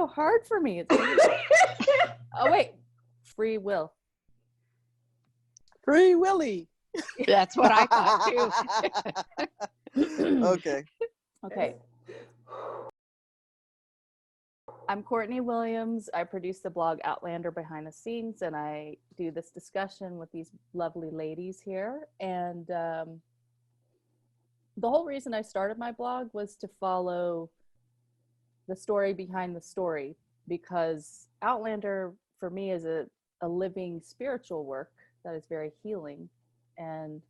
so hard for me. Oh, wait. Free will. Free Willy. That's what I thought too. Okay. Okay. I'm Courtney Williams. I produce the blog Outlander behind the scenes, and I do this discussion with these lovely ladies here. And the whole reason I started my blog was to follow the story behind the story, because Outlander for me is a living spiritual work that is very healing, and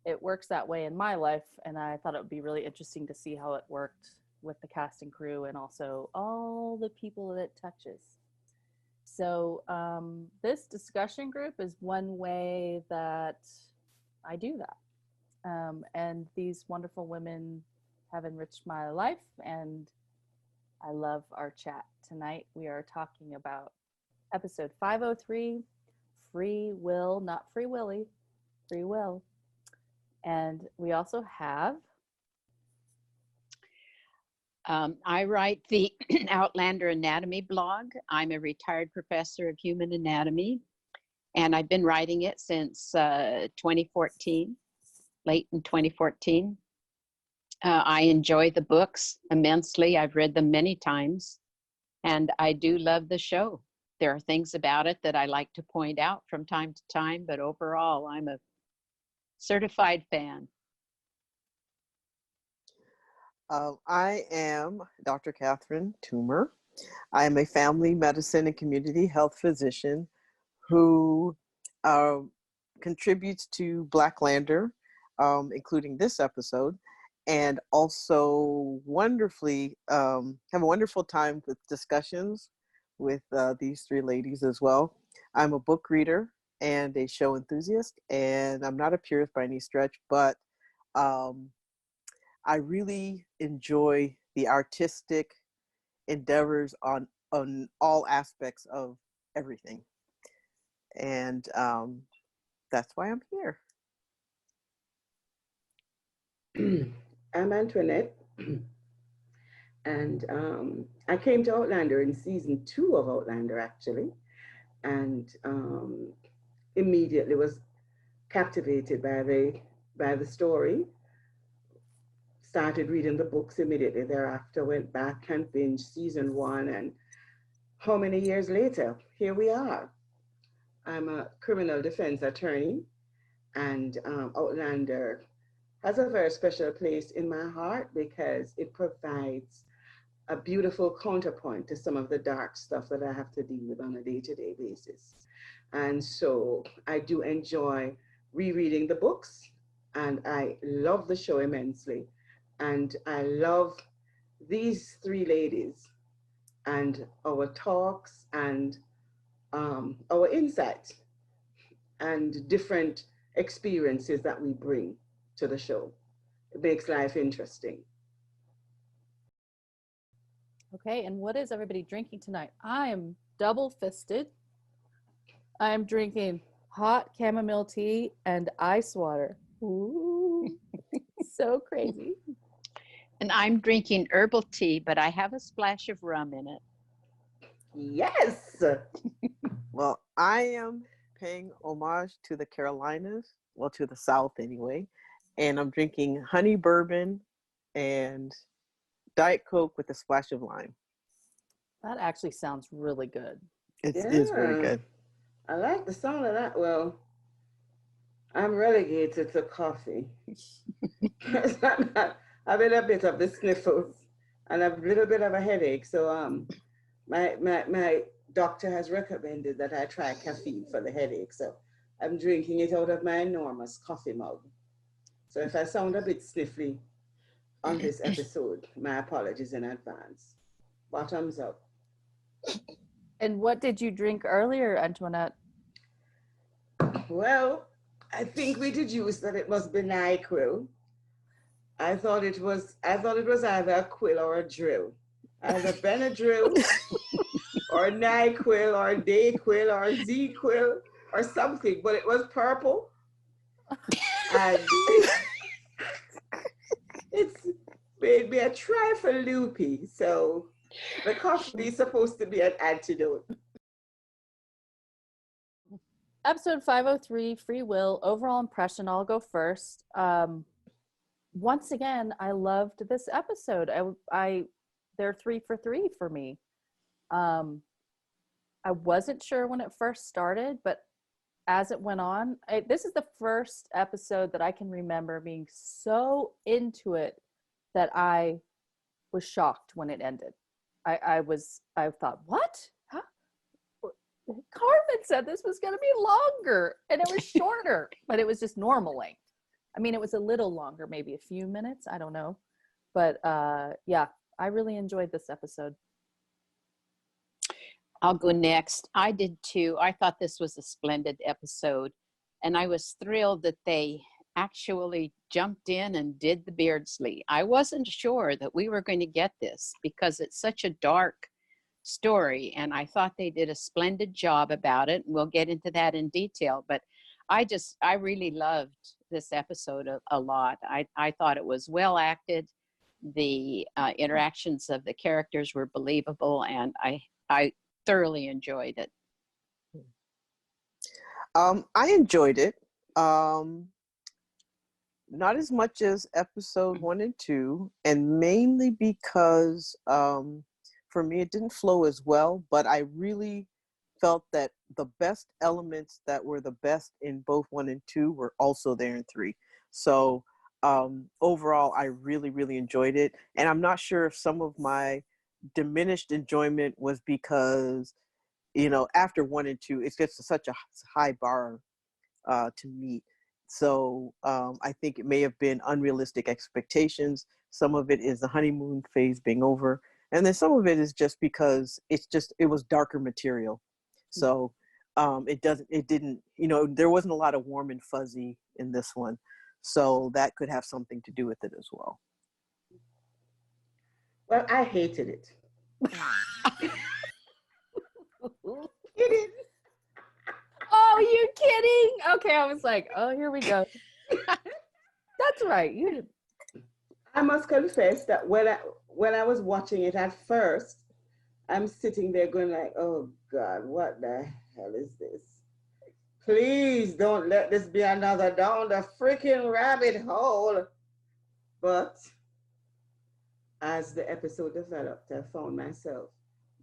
it works that way in my life. And I thought it would be really interesting to see how it worked with the cast and crew and also all the people that it touches. So this discussion group is one way that I do that. And these wonderful women have enriched my life, and I love our chat. Tonight we are talking about episode 503, Free Will, not Free Willy, Free Will. And we also have... I write the Outlander Anatomy blog. I'm a retired professor of human anatomy, and I've been writing it since 2014, late in 2014. I enjoy the books immensely. I've read them many times, and I do love the show. There are things about it that I like to point out from time to time, but overall, I'm a certified fan. I am Dr. Catherine Toomer. I am a family medicine and community health physician who contributes to Blacklander, including this episode, and also wonderfully have a wonderful time with discussions with these three ladies as well. I'm a book reader and a show enthusiast, and I'm not a purist by any stretch, but I really enjoy the artistic endeavors on all aspects of everything. And that's why I'm here. I'm Antoinette. And I came to Outlander in season 2 of Outlander, actually. And immediately was captivated by the story. Started reading the books immediately thereafter, went back and binged season 1, and how many years later, here we are. I'm a criminal defense attorney, and Outlander has a very special place in my heart because it provides a beautiful counterpoint to some of the dark stuff that I have to deal with on a day-to-day basis. And so I do enjoy rereading the books, and I love the show immensely. And I love these three ladies and our talks and our insights and different experiences that we bring to the show. It makes life interesting. Okay, and what is everybody drinking tonight? I am double-fisted. I am drinking hot chamomile tea and ice water. Ooh, so crazy. And I'm drinking herbal tea, but I have a splash of rum in it. Yes! Well, I am paying homage to the Carolinas, well, to the South anyway, and I'm drinking honey bourbon and Diet Coke with a splash of lime. That actually sounds really good. It is very good. I like the sound of that. Well, I'm relegated to coffee. I've had a bit of the sniffles and a little bit of a headache. So my doctor has recommended that I try caffeine for the headache. So I'm drinking it out of my enormous coffee mug. So if I sound a bit sniffly on this episode, my apologies in advance. Bottoms up. And what did you drink earlier, Antoinette? Well, I think we deduced that it must be NyQuil. I thought it was either a quill or a drill. Either Benadryl or NyQuil or Dayquil or Z-Quil or something, but it was purple. And it's made me a trifle loopy. So The coffee is supposed to be an antidote. Episode 503, Free Will. Overall impression, I'll go first. Once again, I loved this episode. They're 3 for 3 for me. I wasn't sure when it first started, but as it went on, this is the first episode that I can remember being so into it that I was shocked when it ended. I thought, what? Huh? Carmen said this was going to be longer, and it was shorter, but it was just normal length. I mean, it was a little longer, maybe a few minutes. I don't know. But yeah, I really enjoyed this episode. I'll go next. I did too. I thought this was a splendid episode, and I was thrilled that they actually jumped in and did the Beardsley. I wasn't sure that we were going to get this because it's such a dark story, and I thought they did a splendid job about it. We'll get into that in detail, but I really loved this episode a lot. I thought it was well acted. The interactions of the characters were believable, and I thoroughly enjoyed it. I enjoyed it. Not as much as episode 1 and 2, and mainly because for me it didn't flow as well, but I really felt that the best elements that were the best in both 1 and 2 were also there in 3. So overall, I really, really enjoyed it. And I'm not sure if some of my diminished enjoyment was because, after 1 and 2, it's just such a high bar to meet. So I think it may have been unrealistic expectations. Some of it is the honeymoon phase being over. And then some of it is just because it was darker material. So it didn't, there wasn't a lot of warm and fuzzy in this one. So that could have something to do with it as well. Well, I hated it. Kidding. Oh, you kidding? Okay, I was like, oh, here we go. That's right. You did. I must confess that when I was watching it at first, I'm sitting there going like, oh God, what the hell is this? Please don't let this be another down the freaking rabbit hole. But as the episode developed, I found myself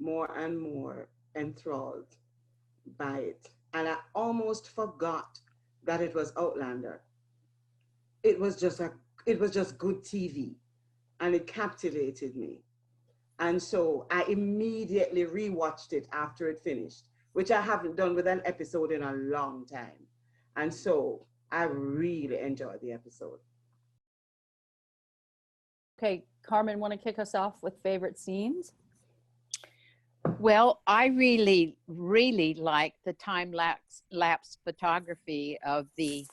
more and more enthralled by it. And I almost forgot that it was Outlander. It was just good TV, and it captivated me. And so I immediately rewatched it after it finished, which I haven't done with an episode in a long time. And so I really enjoyed the episode. Okay, Carmen, want to kick us off with favorite scenes? Well, I really, really like the time-lapse photography of the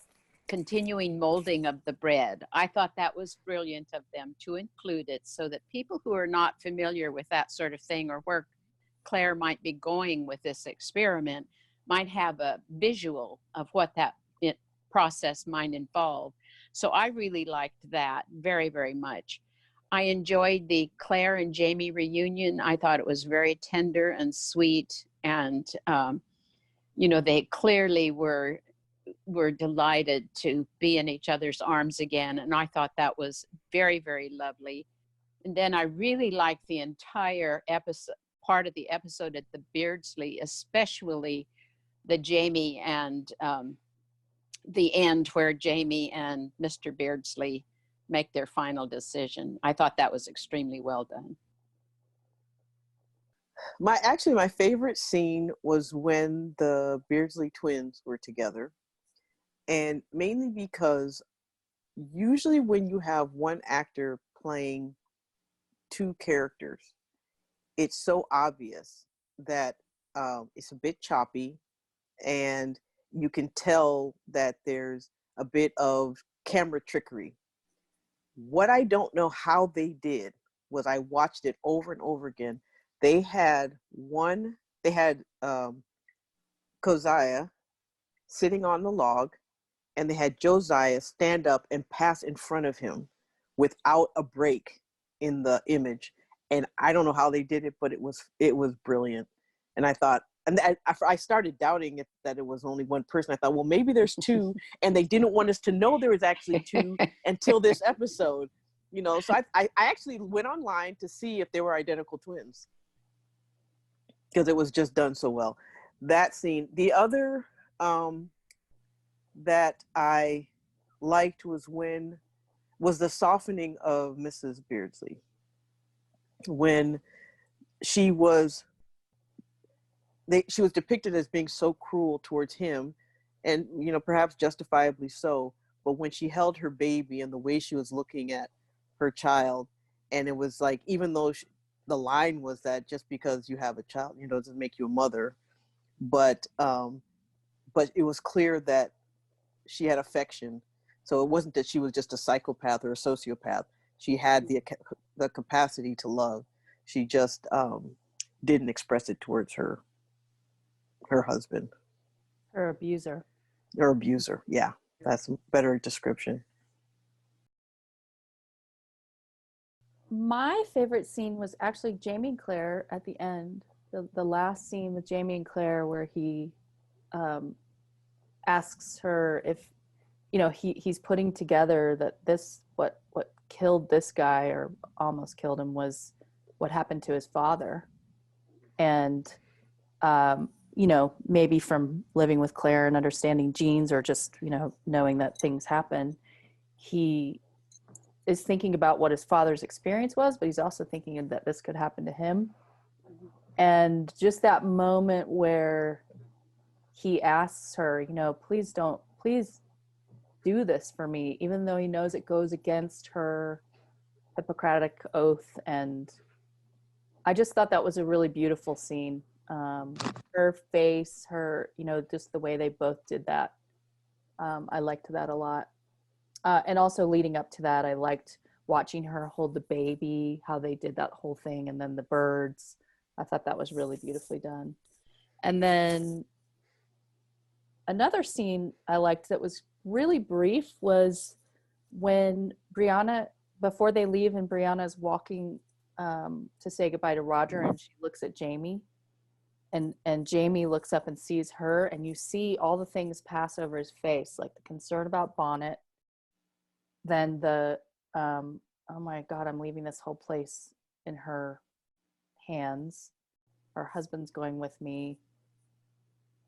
continuing molding of the bread. I thought that was brilliant of them to include it so that people who are not familiar with that sort of thing or where Claire might be going with this experiment might have a visual of what that process might involve. So I really liked that very, very much. I enjoyed the Claire and Jamie reunion. I thought it was very tender and sweet, and they clearly were delighted to be in each other's arms again, and I thought that was very, very lovely. And then I really liked the entire part of the episode at the Beardsley, especially the Jamie and the end where Jamie and Mr. Beardsley make their final decision. I thought that was extremely well done. My favorite scene was when the Beardsley twins were together. And mainly because usually when you have one actor playing two characters, it's so obvious that it's a bit choppy, and you can tell that there's a bit of camera trickery. What I don't know how they did was I watched it over and over again. They had Keziah sitting on the log, and they had Josiah stand up and pass in front of him without a break in the image. And I don't know how they did it, but it was brilliant. And I thought, and I started doubting that it was only one person. I thought, well, maybe there's two, and they didn't want us to know there was actually two until this episode, you know. So I actually went online to see if they were identical twins, because it was just done so well. That scene. The other that I liked was the softening of Mrs. Beardsley, when she was depicted as being so cruel towards him, and, you know, perhaps justifiably so. But when she held her baby and the way she was looking at her child, and it was like, even though the line was that just because you have a child, you know, doesn't make you a mother, but it was clear that she had affection. So it wasn't that she was just a psychopath or a sociopath. She had the capacity to love. She just didn't express it towards her husband. Her abuser. Her abuser, yeah. That's a better description. My favorite scene was actually Jamie and Claire at the end. The last scene with Jamie and Claire, where he asks her if, you know, he's putting together that this, what killed this guy or almost killed him was what happened to his father. And you know, maybe from living with Claire and understanding genes, or just, you know, knowing that things happen, he is thinking about what his father's experience was, but he's also thinking that this could happen to him. And just that moment where he asks her, you know, please do this for me, even though he knows it goes against her Hippocratic oath. And I just thought that was a really beautiful scene. Her face, her, you know, just the way they both did that. I liked that a lot. And also leading up to that, I liked watching her hold the baby, how they did that whole thing, and then the birds. I thought that was really beautifully done. And then another scene I liked that was really brief was when Brianna, before they leave and Brianna's walking to say goodbye to Roger, and she looks at Jamie, and Jamie looks up and sees her, and you see all the things pass over his face, like the concern about Bonnet, then the oh my God, I'm leaving this whole place in her hands. Her husband's going with me.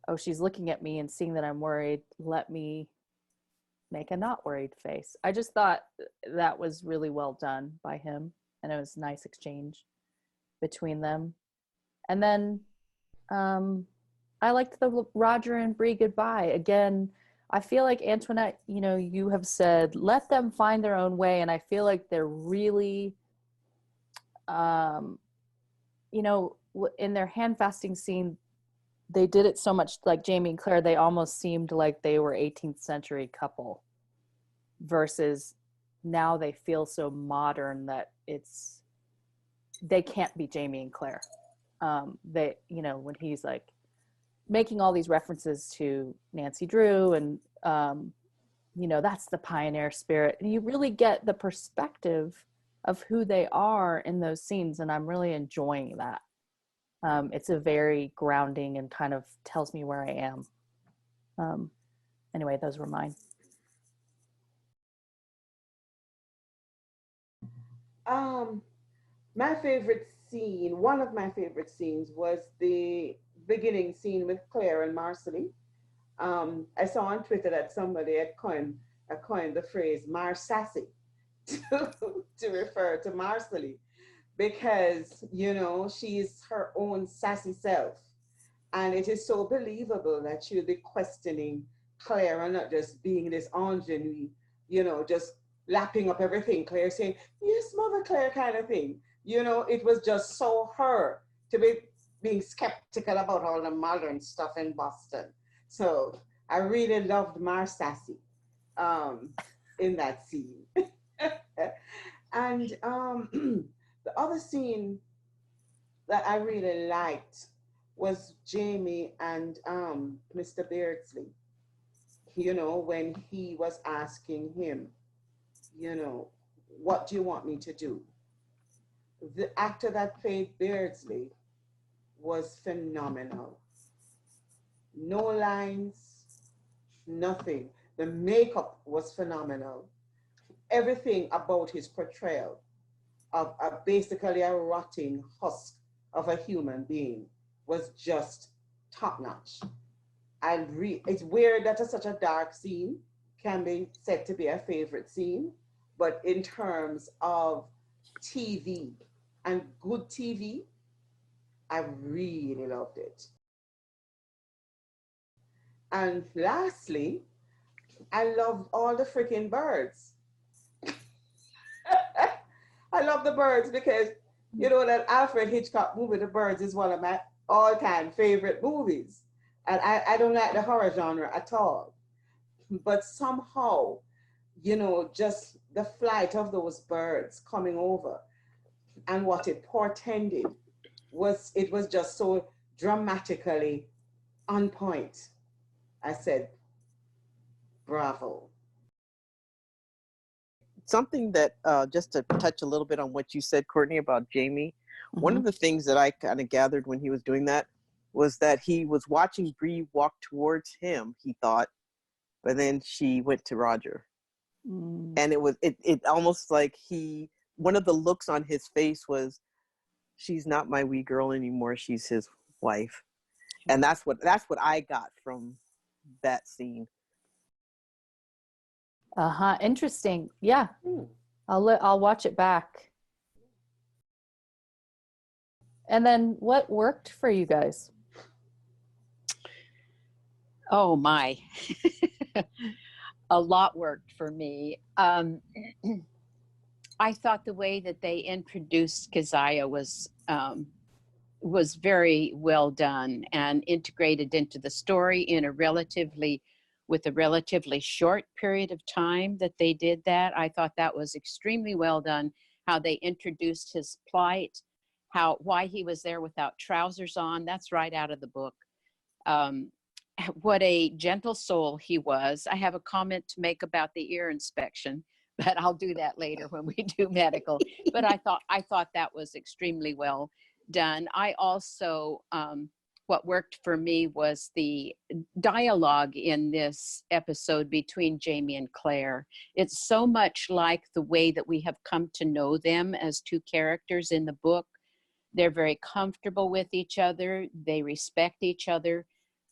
Oh, she's looking at me and seeing that I'm worried. Let me make a not worried face. I just thought that was really well done by him, and it was a nice exchange between them. And then I liked the Roger and Bree goodbye. Again, I feel like, Antoinette, you know, you have said, let them find their own way. And I feel like they're really, you know, in their hand fasting scene, they did it so much like Jamie and Claire, they almost seemed like they were 18th century couple, versus now they feel so modern that they can't be Jamie and Claire. They, you know, when he's like making all these references to Nancy Drew, and you know, that's the pioneer spirit, and you really get the perspective of who they are in those scenes, and I'm really enjoying that. It's a very grounding and kind of tells me where I am. Anyway, those were mine. My favorite scene, one of my favorite scenes, was the beginning scene with Claire and Marcelly. I saw on Twitter that somebody had coined the phrase Marsassy to refer to Marcelly, because, you know, she's her own sassy self. And it is so believable that she'll be questioning Claire and not just being this ingenue, you know, just lapping up everything. Claire saying, yes, Mother Claire, kind of thing. You know, it was just so her to be being skeptical about all the modern stuff in Boston. So I really loved Marsassy in that scene. And the other scene that I really liked was Jamie and Mr. Beardsley. You know, when he was asking him, you know, what do you want me to do? The actor that played Beardsley was phenomenal. No lines, nothing. The makeup was phenomenal. Everything about his portrayal of basically a rotting husk of a human being was just top notch. And it's weird that such a dark scene can be said to be a favorite scene, but in terms of TV and good TV, I really loved it. And lastly, I loved all the freaking birds. I love the birds because you know that Alfred Hitchcock movie, The Birds, is one of my all-time favorite movies. And I don't like the horror genre at all. But somehow, you know, just the flight of those birds coming over and what it portended was just so dramatically on point. I said, bravo. Something that, just to touch a little bit on what you said, Courtney, about Jamie, one of the things that I kind of gathered when he was doing that was that he was watching Bree walk towards him, he thought, but then she went to Roger. And it almost like one of the looks on his face was, she's not my wee girl anymore, she's his wife. And that's what I got from that scene. Interesting. Yeah. I'll watch it back. And then what worked for you guys? Oh my. A lot worked for me. I thought the way that they introduced Keziah was very well done and integrated into the story with a relatively short period of time that they did that. I thought that was extremely well done, how they introduced his plight, why he was there without trousers on. That's right out of the book. What a gentle soul he was. I have a comment to make about the ear inspection, but I'll do that later when we do medical. But I thought that was extremely well done. I also, what worked for me was the dialogue in this episode between Jamie and Claire. It's so much like the way that we have come to know them as two characters in the book. They're very comfortable with each other. They respect each other.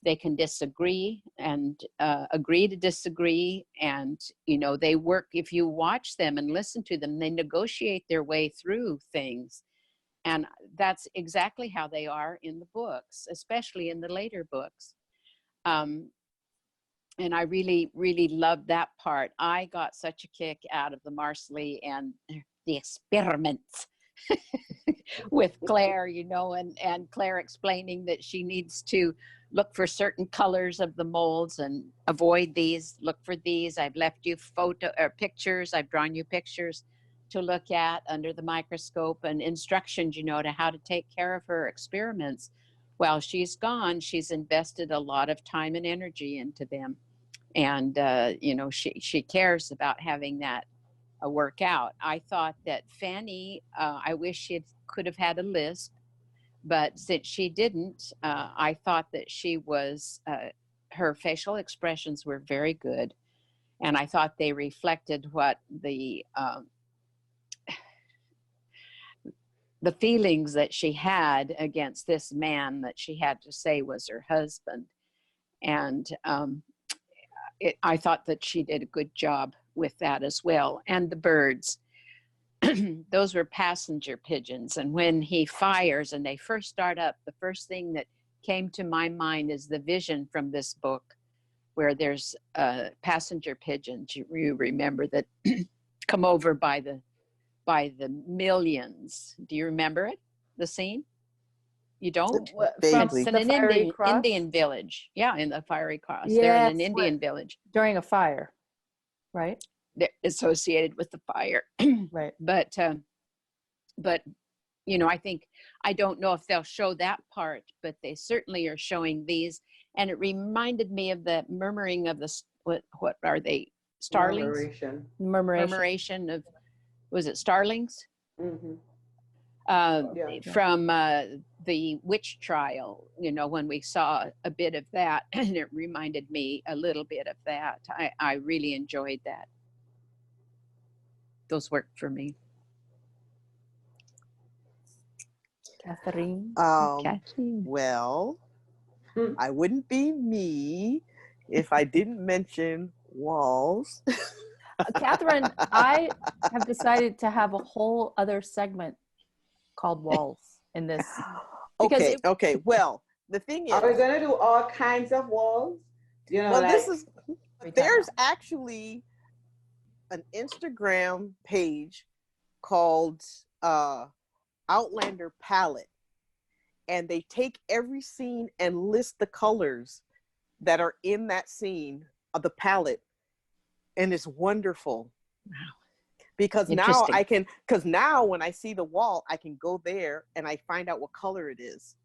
They can disagree and agree to disagree. And, you know, they work, if you watch them and listen to them, they negotiate their way through things. And that's exactly how they are in the books, especially in the later books. And I really, really loved that part. I got such a kick out of the Marsley and the experiments with Claire, you know, and Claire explaining that she needs to look for certain colors of the molds and avoid these, look for these. I've left you pictures. I've drawn you pictures to look at under the microscope, and instructions, you know, to how to take care of her experiments. While she's gone, she's invested a lot of time and energy into them. And, you know, she cares about having that work out. I thought that Fanny, I wish she could have had a lisp, but since she didn't, I thought that she was, her facial expressions were very good. And I thought they reflected what the feelings that she had against this man that she had to say was her husband. And I thought that she did a good job with that as well. And the birds, those were passenger pigeons. And when he fires and they first start up, the first thing that came to my mind is the vision from this book where there's passenger pigeons. You remember that come over by the millions. Do you remember it? The scene? You don't? Vaguely. It's in an Indian village. Yeah, in the Fiery Cross. Yes, they're in an Indian village. During a fire, right? They're associated with the fire. Right. But you know, I don't know if they'll show that part, but they certainly are showing these. And it reminded me of the murmuring of what are they? Starlings? Murmuration. Murmuration of, was it starlings? Mm-hmm. Yeah. from the witch trial, you know, when we saw a bit of that, and it reminded me a little bit of that. I really enjoyed that. Those worked for me. Catherine. Kathleen. Well, Hmm. I wouldn't be me if I didn't mention walls. Catherine, I have decided to have a whole other segment called walls in this. Because Okay, okay. Well, the thing Are we is, going to do all kinds of walls? You know, well, like, this is, Every time there's now. actually an Instagram page called Outlander Palette, and they take every scene and list the colors that are in that scene of the palette, and it's wonderful. Because now I can, because now when I see the wall, I can go there and I find out what color it is.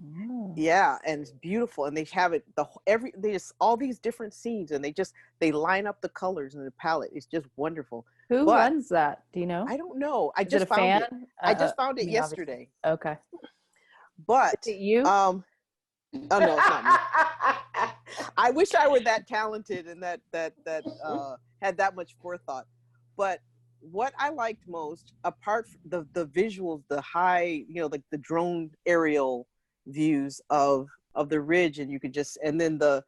Oh. Yeah, and it's beautiful, and they have it they just all these different scenes, and they line up the colors in the palette. It's just wonderful. Who But runs that? Do you know? I don't know. I Is it just a found fan? it. I just found I it mean, yesterday. obviously. Okay. But Is it you? oh no, it's not me. I wish I were that talented and that had that much forethought. But what I liked most, apart from the visuals, the high, you know, like the drone aerial views of the ridge, and you could just, and then the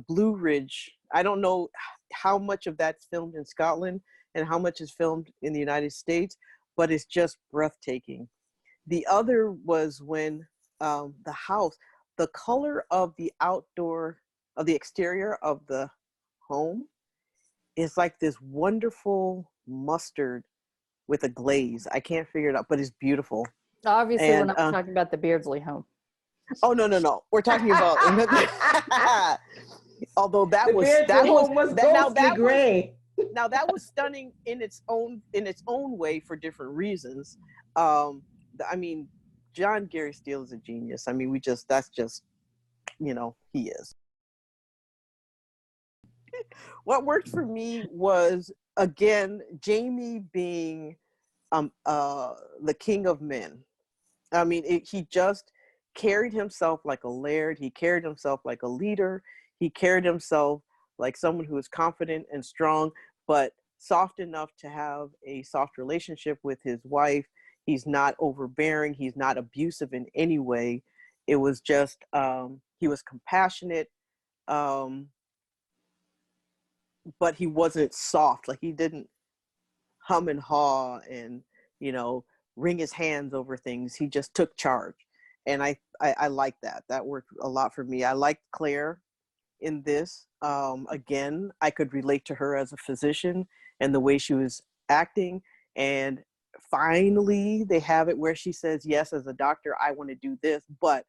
Blue Ridge. I don't know how much of that's filmed in Scotland and how much is filmed in the United States, but it's just breathtaking. The other was when the house, the color of the exterior of the home is like this wonderful mustard with a glaze. I can't figure it out, but it's beautiful. Obviously, we're And not talking about the Beardsley home. oh no, we're talking about. Although that the was Beardsley home was ghostly gray. Now that was stunning in its own way for different reasons. I mean, John Gary Steele is a genius. I mean, that's just, you know, he is. What worked for me was, again, Jamie being the king of men. I mean, he just carried himself like a laird. He carried himself like a leader. He carried himself like someone who is confident and strong, but soft enough to have a soft relationship with his wife. He's not overbearing. He's not abusive in any way. It was just, he was compassionate, but he wasn't soft. Like, he didn't hum and haw and, you know, wring his hands over things. He just took charge. And I like that. That worked a lot for me. I liked Claire in this. Again, I could relate to her as a physician and the way she was acting. And finally, they have it where she says, yes, as a doctor, I want to do this, but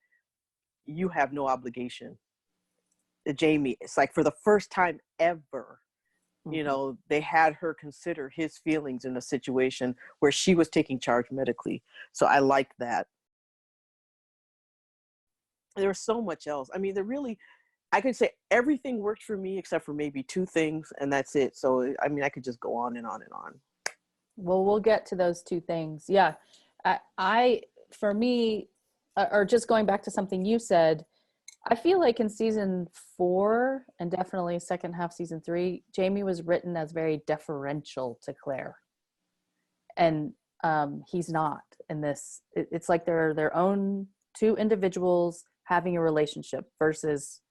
you have no obligation. Jamie, it's like for the first time ever, you know, they had her consider his feelings in a situation where she was taking charge medically. So I liked that. There was so much else. I mean, I could say everything worked for me except for maybe two things, and that's it. So, I mean, I could just go on and on and on. Well, we'll get to those two things. Yeah. For me, or just going back to something you said, I feel like in season 4 and definitely second half season 3, Jamie was written as very deferential to Claire. And he's not in this. It's like they're their own two individuals having a relationship versus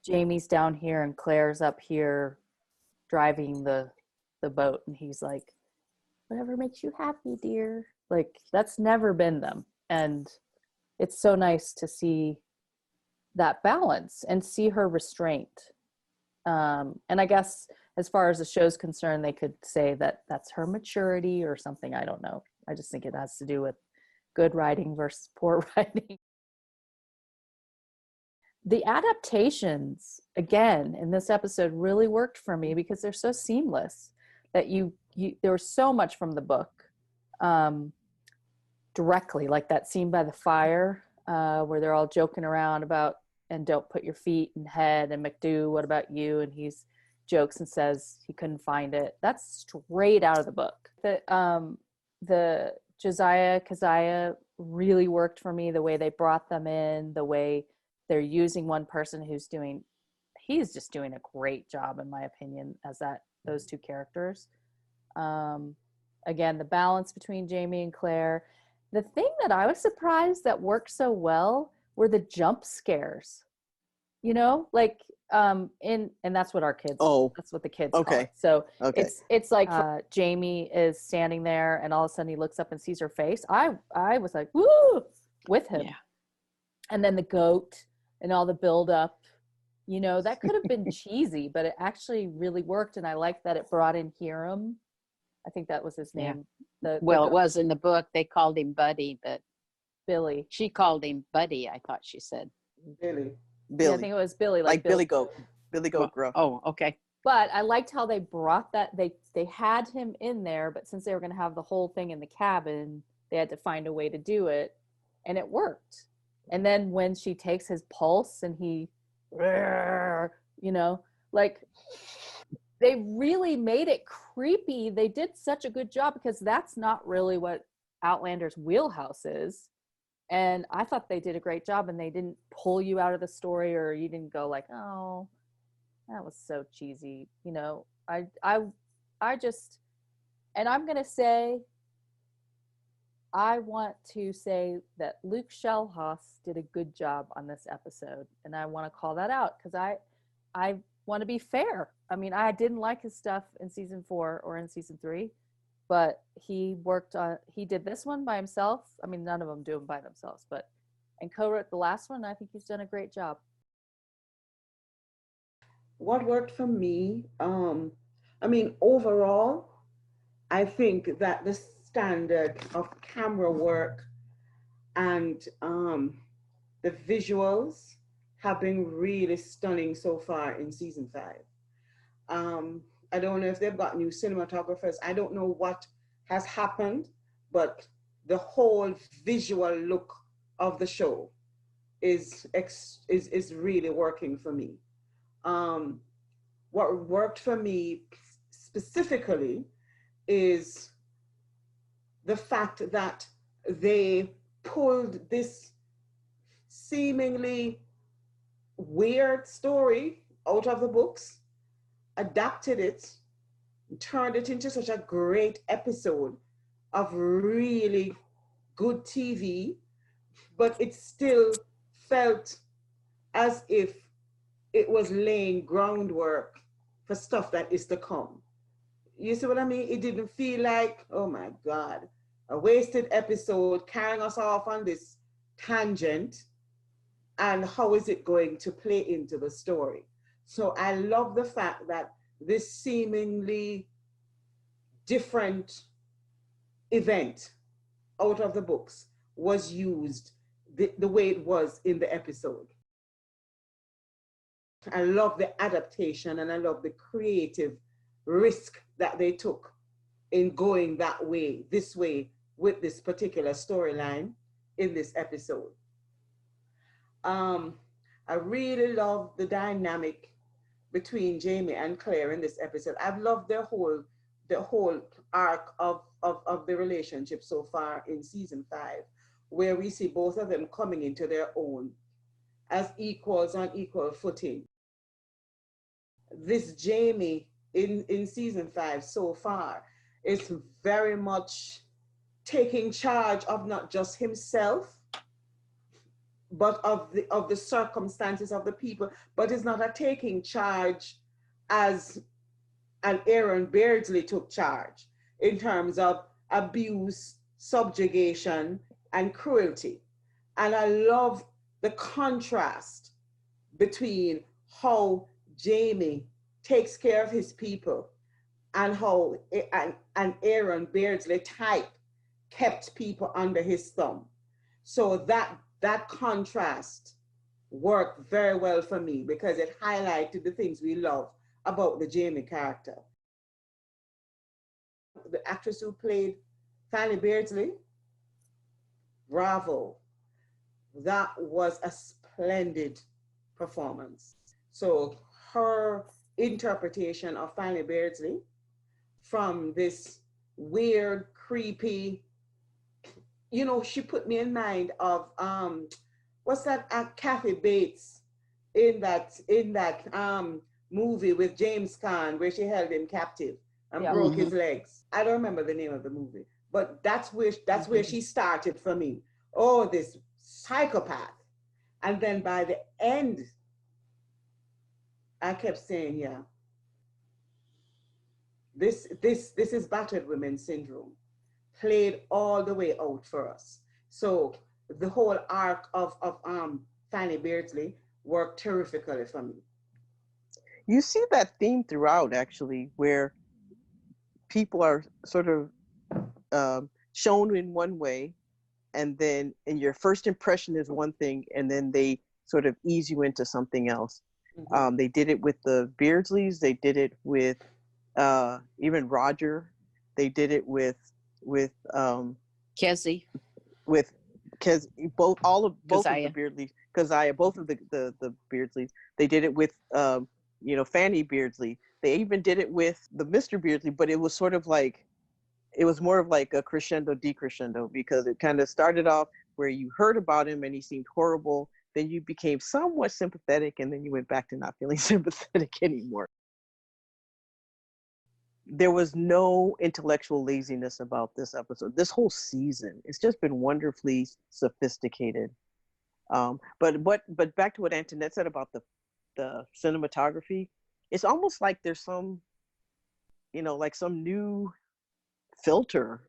Jamie's down here and Claire's up here driving the boat. And he's like, whatever makes you happy, dear. Like, that's never been them. And it's so nice to see that balance and see her restraint. And I guess as far as the show's concerned, they could say that that's her maturity or something. I don't know. I just think it has to do with good writing versus poor writing. The adaptations, again, in this episode really worked for me because they're so seamless that there was so much from the book directly, like that scene by the fire where they're all joking around about, and don't put your feet and head, and McDo, what about you? And he's jokes and says he couldn't find it. That's straight out of the book. The Josiah, Keziah really worked for me, the way they brought them in, the way they're using one person he's just doing a great job, in my opinion, as those two characters. Again, the balance between Jamie and Claire. The thing that I was surprised that worked so well were the jump scares. You know, like and that's what that's what the kids call it. So it's like Jamie is standing there and all of a sudden he looks up and sees her face. I was like, woo, with him. Yeah. And then the goat and all the build up, you know, that could have been cheesy, but it actually really worked. And I like that it brought in Hiram. I think that was his name. Yeah. It was in the book. They called him Buddy, but Billy. She called him Buddy, I thought she said. Billy. Yeah, I think it was Billy. Like Billy Goat. Billy Goat Gruff. Oh, okay. But I liked how they brought that. They had him in there, but since they were going to have the whole thing in the cabin, they had to find a way to do it, and it worked. And then when she takes his pulse and he, you know, like they really made it creepy. They did such a good job because that's not really what Outlander's wheelhouse is. And I thought they did a great job, and they didn't pull you out of the story, or you didn't go like, oh, that was so cheesy. You know, I just, and I'm going to say, I want to say that Luke Schellhaus did a good job on this episode. And I want to call that out because I want to be fair. I mean, I didn't like his stuff in season 4 or in season 3. But he did this one by himself. I mean, none of them do them by themselves, and co-wrote the last one. I think he's done a great job. What worked for me, I mean, overall, I think that the standard of camera work and the visuals have been really stunning so far in season 5. I don't know if they've got new cinematographers. I don't know what has happened, but the whole visual look of the show is really working for me. What worked for me specifically is the fact that they pulled this seemingly weird story out of the books, adapted it, turned it into such a great episode of really good TV, but it still felt as if it was laying groundwork for stuff that is to come. You see what I mean? It didn't feel like, oh my God, a wasted episode carrying us off on this tangent, and how is it going to play into the story? So I love the fact that this seemingly different event out of the books was used the way it was in the episode. I love the adaptation, and I love the creative risk that they took in going that way, this way, with this particular storyline in this episode. I really love the dynamic between Jamie and Claire in this episode. I've loved the whole arc of the relationship so far in season 5, where we see both of them coming into their own as equals on equal footing. This Jamie in season 5 so far is very much taking charge of not just himself, but of the circumstances of the people, but is not a taking charge as an Aaron Beardsley took charge in terms of abuse, subjugation, and cruelty. And I love the contrast between how Jamie takes care of his people and how an Aaron Beardsley type kept people under his thumb. So that contrast worked very well for me because it highlighted the things we love about the Jamie character. The actress who played Fanny Beardsley, bravo. That was a splendid performance. So her interpretation of Fanny Beardsley from this weird, creepy you know, she put me in mind of what's that Kathy Bates in that movie with James Caan where she held him captive and Yeah. broke his legs. I don't remember the name of the movie, but that's where she started for me. Oh, this psychopath. And then by the end, I kept saying, yeah, this is battered women syndrome, played all the way out for us. So the whole arc of Fanny Beardsley worked terrifically for me. You see that theme throughout, actually, where people are sort of shown in one way, and then and your first impression is one thing, and then they sort of ease you into something else. They did it with the Beardsleys. They did it with even Roger. They did it with Kezzy. with because both of the Keziah. Beardleys, Keziah, both of the Beardsleys. They did it with Fanny Beardsley. They even did it with the Mr. Beardsley, but it was sort of like, it was more of like a crescendo decrescendo, because it kind of started off where you heard about him and he seemed horrible. Then you became somewhat sympathetic, and then you went back to not feeling sympathetic anymore. There was no intellectual laziness about this episode. This whole season, it's just been wonderfully sophisticated. But back to what Antoinette said about the cinematography, it's almost like there's some, like some new filter.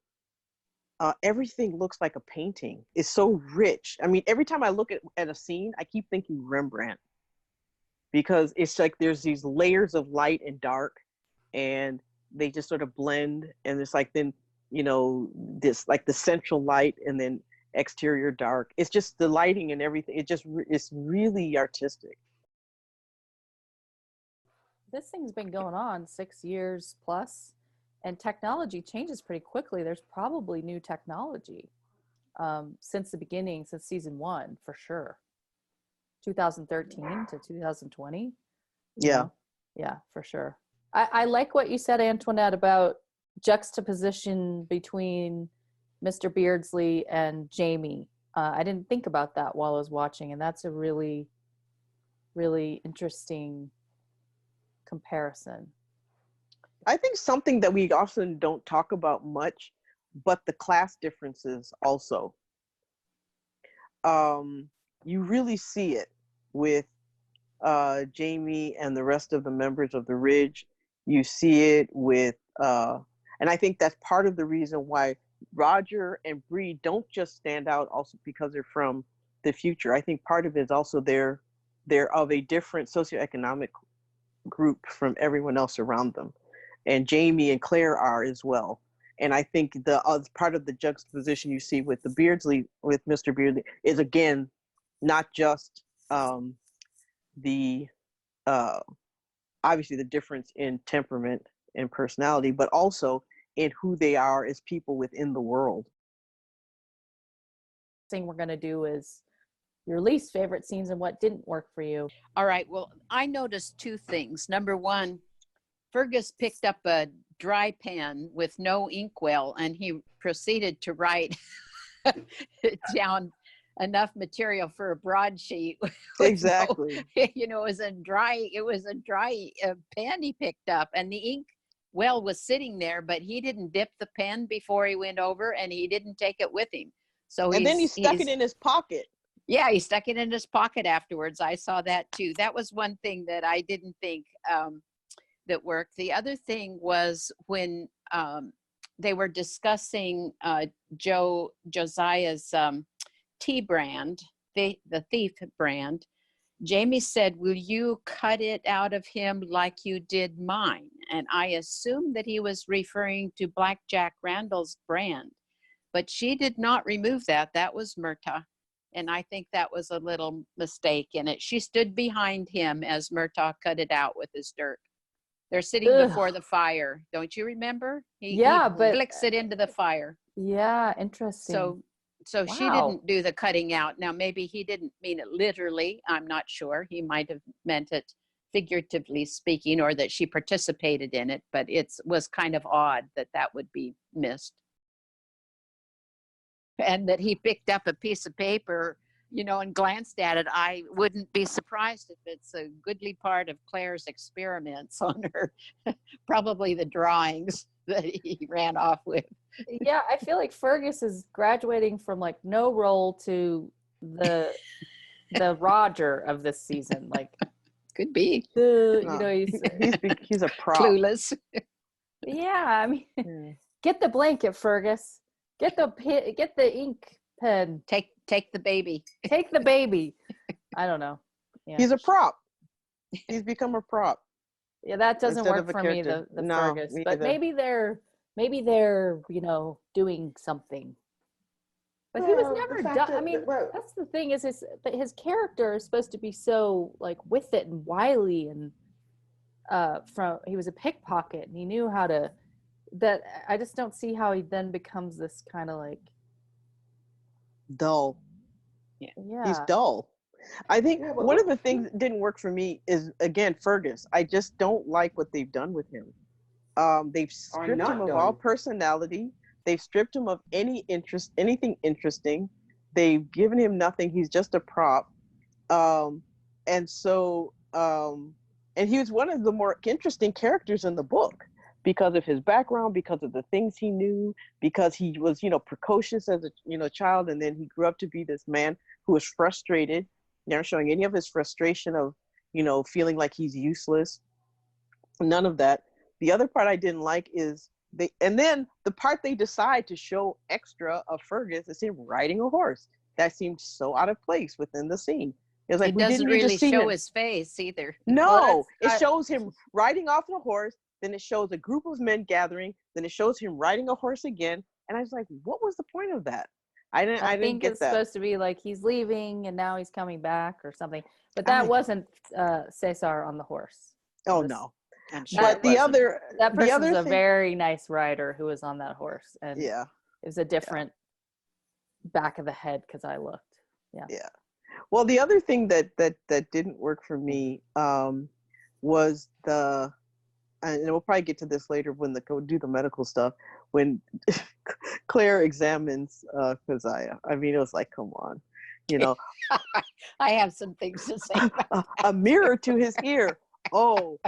Everything looks like a painting. It's so rich. I mean, every time I look at a scene, I keep thinking Rembrandt, because it's like there's these layers of light and dark, and they just sort of blend. And it's like, then, this like the central light and then exterior dark. It's just the lighting and everything. It's really artistic. This thing's been going on 6 years plus, and technology changes pretty quickly. There's probably new technology since the beginning, since season 1, for sure. 2013 to 2020. Yeah. Yeah, for sure. I like what you said, Antoinette, about juxtaposition between Mr. Beardsley and Jamie. I didn't think about that while I was watching, and that's a really, really interesting comparison. I think something that we often don't talk about much, but the class differences also. You really see it with Jamie and the rest of the members of the Ridge. You see it with, and I think that's part of the reason why Roger and Bree don't just stand out also because they're from the future. I think part of it is also they're of a different socioeconomic group from everyone else around them. And Jamie and Claire are as well. And I think the part of the juxtaposition you see with with Mr. Beardsley, is again, not just the obviously the difference in temperament and personality, but also in who they are as people within the world. Thing we're going to do is your least favorite scenes and what didn't work for you. All right. Well, I noticed 2 things. Number 1, Fergus picked up a dry pen with no inkwell, and he proceeded to write down enough material for a broadsheet. Exactly. It was a dry pen he picked up, and the ink well was sitting there, but he didn't dip the pen before he went over, and he didn't take it with him. So and then he stuck it in his pocket. Yeah, he stuck it in his pocket afterwards. I saw that too. That was one thing that I didn't think that worked. The other thing was when they were discussing Josiah's tea brand, the thief brand. Jamie said, "Will you cut it out of him like you did mine?" And I assumed that he was referring to Black Jack Randall's brand, but she did not remove that. That was Murtagh. And I think that was a little mistake in it. She stood behind him as Murtagh cut it out with his dirt. They're sitting before the fire. Don't you remember? He flicks it into the fire. Yeah, interesting. So she didn't do the cutting out. Now, maybe he didn't mean it literally. I'm not sure. He might have meant it figuratively speaking, or that she participated in it, but it was kind of odd that would be missed. and that he picked up a piece of paper, you know, and glanced at it, I wouldn't be surprised if it's a goodly part of Claire's experiments on her, probably the drawings that he ran off with. Yeah, I feel like Fergus is graduating from like no role to the Roger of this season. Like, Could be you No, know, he's a prop. clueless. yeah. I mean, Yeah. get the blanket, Fergus. Get the ink pen. Take the baby. Take the baby. I don't know. Yeah. He's a prop. He's become a prop. Yeah, that doesn't instead work of a for me, character. the No, Fergus. me But either. maybe they're, you know, doing something. But he was Well, the never fact done. I that- mean, well- that's the thing is his character is supposed to be so like with it and wily and he was a pickpocket and he knew how to. That I just don't see how he then becomes this kind of like Dull. yeah. He's dull. I think Yeah, but one of the things that didn't work for me is, again, Fergus. I just don't like what they've done with him. They've stripped not him of done. all personality. They've stripped him of anything interesting. They've given him nothing. He's just a prop. And he was one of the more interesting characters in the book because of his background, because of the things he knew, because he was, you know, precocious as a, you know, child, and then he grew up to be this man who was frustrated, never showing any of his frustration of, you know, feeling like he's useless. None of that. The other part I didn't like is and then the part they decide to show extra of Fergus is him riding a horse. That seemed so out of place within the scene. It was like, It we doesn't didn't need to really see show him. his face either. No, Well, it shows him riding off on a horse. Then it shows a group of men gathering. Then it shows him riding a horse again. And I was like, what was the point of that? I didn't think get it's that. supposed to be like he's leaving and now he's coming back or something. But I that don't- wasn't Cesar on the horse. Oh This- no. I'm sure But it the wasn't. other That the person's other a thing, very nice rider who was on that horse, and yeah. it was a different back of the head because I looked. Yeah. Well, the other thing that didn't work for me was and we'll probably get to this later when go do the medical stuff, when Claire examines Keziah. I mean, it was like, come on, you know, I have some things to say. a mirror to his ear. Oh,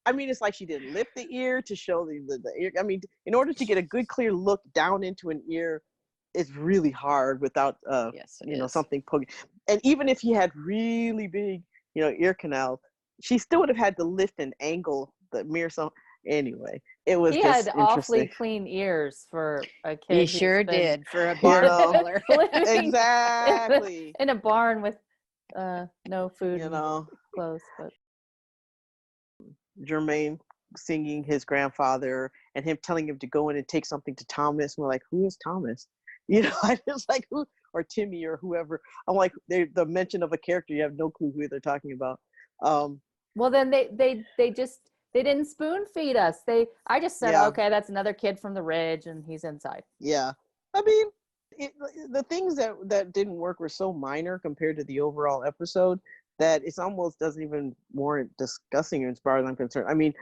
I mean, it's like she didn't lift the ear to show the ear. I mean, in order to get a good, clear look down into an ear, it's really hard without, Yes, it you know, is. something poking. And even if he had really big, you know, ear canal, she still would have had to lift and angle the mirror. So anyway, it was He just had awfully interesting. clean ears for a kid. He who's sure been did for a barn know, dweller. living Exactly. in a barn with no food You and know, clothes. But Jermaine singing his grandfather and him telling him to go in and take something to Thomas. And we're like, who is Thomas? You know, I was like, who, or Timmy or whoever. I'm like, the mention of a character, you have no clue who they're talking about. well, then they didn't spoon feed us. I just said, Yeah. okay, that's another kid from the ridge, and he's inside. Yeah. I mean, the things that didn't work were so minor compared to the overall episode that it's almost doesn't even warrant discussing as far as I'm concerned. I mean,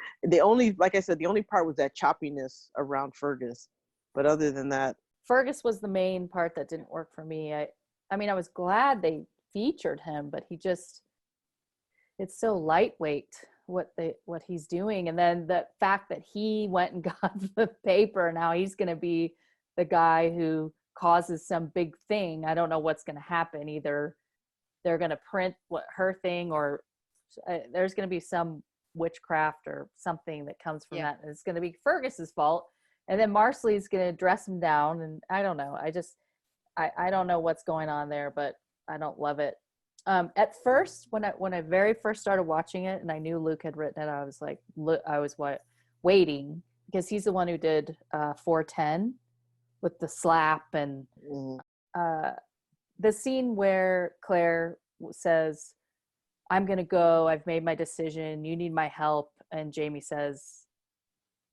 like I said, the only part was that choppiness around Fergus. But other than that, Fergus was the main part that didn't work for me. I mean, I was glad they featured him, but it's so lightweight what he's doing. And then the fact that he went and got the paper, now he's going to be the guy who causes some big thing. I don't know what's going to happen. Either they're going to print her thing, or there's going to be some witchcraft or something that comes from that. And it's going to be Fergus's fault. And then Marcelly's going to dress him down. And I don't know. I don't know what's going on there, but I don't love it. At first, when I very first started watching it and I knew Luke had written it, I was like, waiting, because he's the one who did 410 with the slap and the scene where Claire says, I'm going to go. I've made my decision. You need my help. And Jamie says,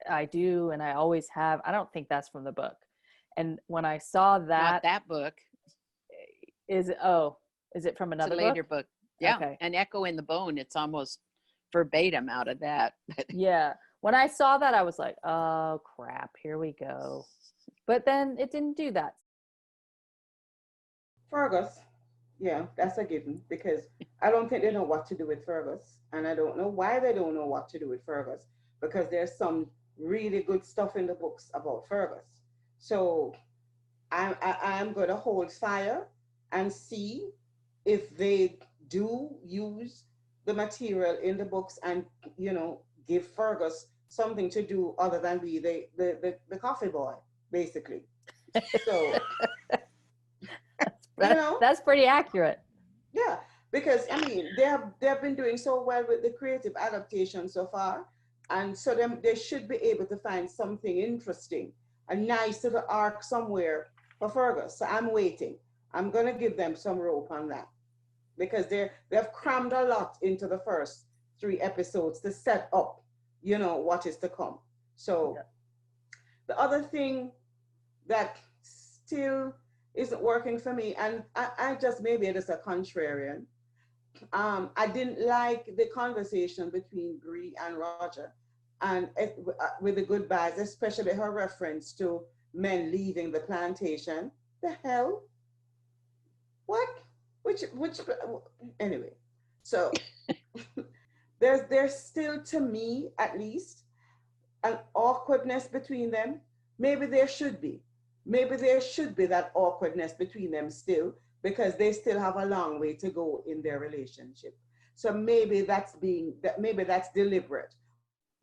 I do, and I always have. I don't think that's from the book. And when I saw Not that, that book. is it from It's another a later book. Yeah. Okay. An Echo in the Bone. It's almost verbatim out of that. Yeah. When I saw that, I was like, oh crap, here we go. But then it didn't do that. Fergus, yeah, that's a given because I don't think they know what to do with Fergus, and I don't know why they don't know what to do with Fergus because there's some really good stuff in the books about Fergus. So I'm going to hold fire and see if they do use the material in the books and give Fergus something to do other than be the coffee boy, basically. So that's pretty accurate. yeah, because I mean they have been doing so well with the creative adaptation so far, and so they should be able to find something interesting, a nice little arc somewhere for Fergus. So I'm waiting. I'm gonna give them some rope on that because they've crammed a lot into the first 3 episodes to set up, what is to come. So the other thing that still isn't working for me, and I just maybe it is a contrarian. I didn't like the conversation between Bree and Roger, and with the goodbyes, especially her reference to men leaving the plantation. The hell? What? Which? Anyway, so there's still, to me at least, an awkwardness between them. Maybe there should be. Maybe there should be that awkwardness between them still, because they still have a long way to go in their relationship. So maybe maybe that's deliberate.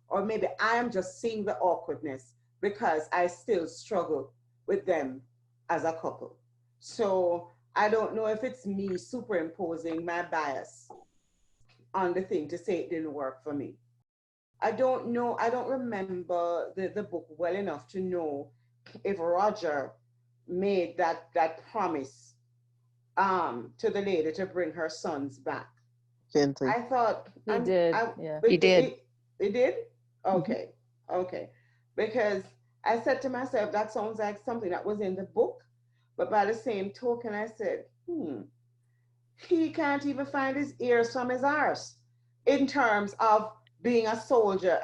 Or maybe I am just seeing the awkwardness because I still struggle with them as a couple. So I don't know if it's me superimposing my bias on the thing to say it didn't work for me. I don't know. I don't remember the book well enough to know if Roger made that promise to the lady to bring her sons back. Gently. I thought He did. He did. It did? Okay. Okay. Because I said to myself, that sounds like something that was in the book. But by the same token, I said, he can't even find his ears from his arse in terms of being a soldier.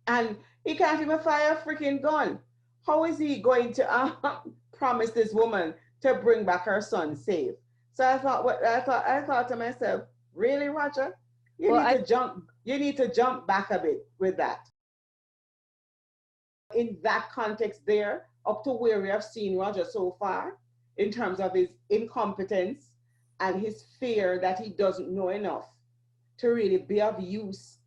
And he can't even fire a freaking gun. How is he going to promise this woman to bring back her son safe? So I thought to myself, really, Roger? You need to jump back a bit with that. In that context there, up to where we have seen Roger so far, in terms of his incompetence and his fear that he doesn't know enough to really be of use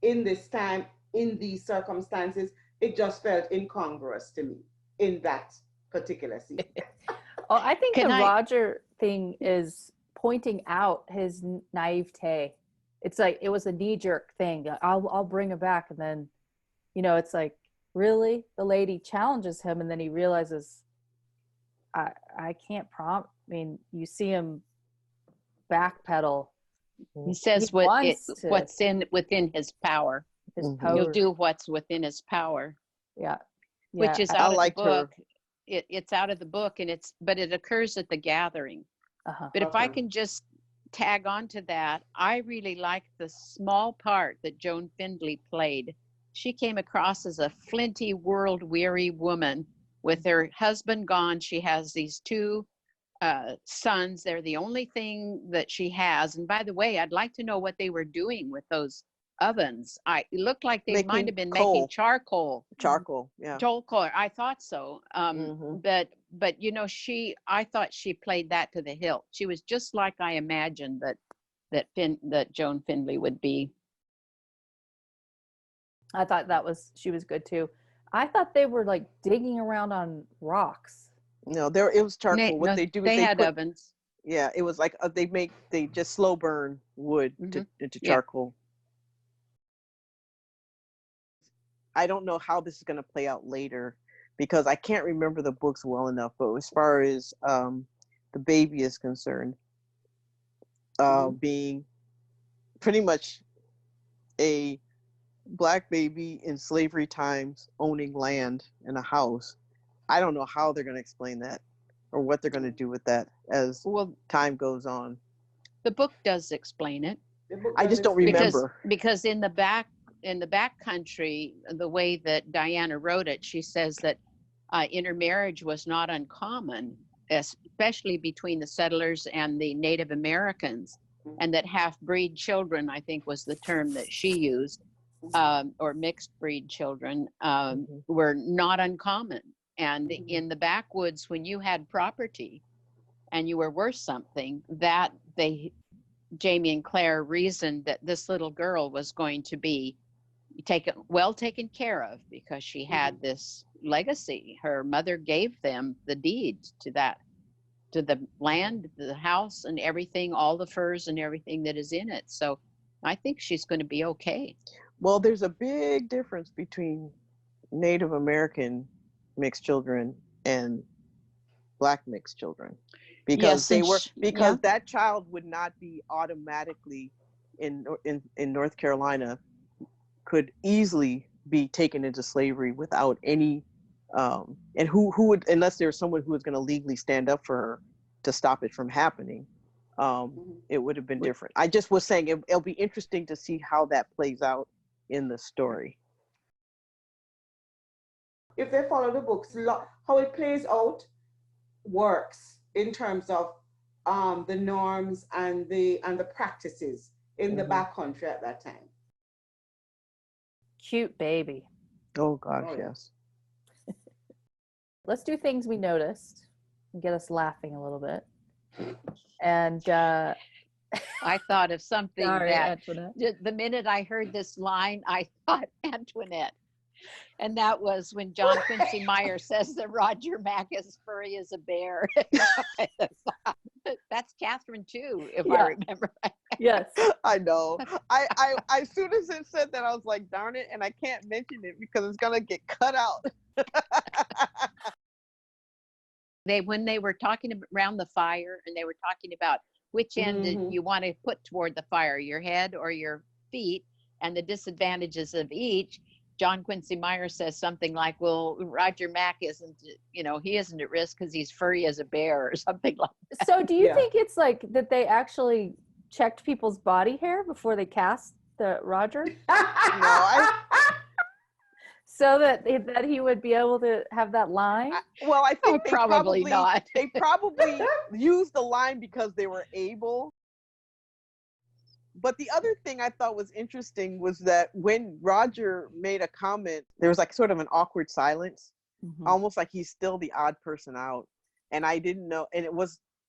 in this time, in these circumstances, it just felt incongruous to me in that particular scene. Oh, I think Roger thing is pointing out his naivete. It's like it was a knee-jerk thing. I'll bring it back, and then, it's like, really? The lady challenges him, and then he realizes, I can't I mean, you see him backpedal. He says what's within his power. His power. He'll do what's within his power. Yeah. Which is out of the book. It's out of the book, but it occurs at the gathering. But if I can just tag on to that, I really like the small part that Joan Findlay played. She came across as a flinty, world-weary woman with her husband gone. She has these 2 sons. They're the only thing that she has. And by the way, I'd like to know what they were doing with those ovens. It looked like they might have been making charcoal. Charcoal, yeah. Charcoal. I thought so. But I thought she played that to the hilt. She was just like I imagined that Joan Findlay would be. I thought she was good too. I thought they were like digging around on rocks. No, it was charcoal. What they do is they had ovens. Yeah, it was like they just slow burn wood into charcoal. I don't know how this is going to play out later because I can't remember the books well enough. But as far as the baby is concerned, being pretty much a Black baby in slavery times, owning land and a house, I don't know how they're going to explain that or what they're going to do with that as time goes on. The book does explain it. I just don't remember. Because in the back country, the way that Diana wrote it, she says that intermarriage was not uncommon, especially between the settlers and the Native Americans, and that half-breed children, I think was the term that she used, or mixed breed children, were not uncommon. And in the backwoods, when you had property and you were worth something, that Jamie and Claire reasoned that this little girl was going to be taken care of because she had this legacy. Her mother gave them the deed to the land, the house, and everything, all the furs and everything that is in it. So I think she's going to be okay. Well, there's a big difference between Native American mixed children and Black mixed children, because that child would not be automatically in North Carolina, could easily be taken into slavery without any and who would, unless there's someone who was going to legally stand up for her to stop it from happening, it would have been different. I just was saying it'll be interesting to see how that plays out in the story. If they follow the books, how it plays out works in terms of the norms and the practices in the backcountry at that time. Cute baby. Oh gosh, yes. Let's do things we noticed and get us laughing a little bit. And I thought of something that Antoinette. the minute I heard this line, I thought Antoinette. And that was when John Quincy Myers says that Roger Mack is furry as a bear. That's Catherine too, if I remember right. Yes. I know. I as soon as it said that, I was like, darn it, and I can't mention it because it's gonna get cut out. When they were talking around the fire, and they were talking about which end you want to put toward the fire, your head or your feet, and the disadvantages of each. John Quincy Myers says something like, well, Roger Mack isn't, he isn't at risk because he's furry as a bear or something like that. So do you think it's like that they actually checked people's body hair before they cast the Roger? No, so that he would be able to have that line? I think they probably not. They probably used the line because they were able. But the other thing I thought was interesting was that when Roger made a comment, there was like sort of an awkward silence, almost like he's still the odd person out. And I didn't know, and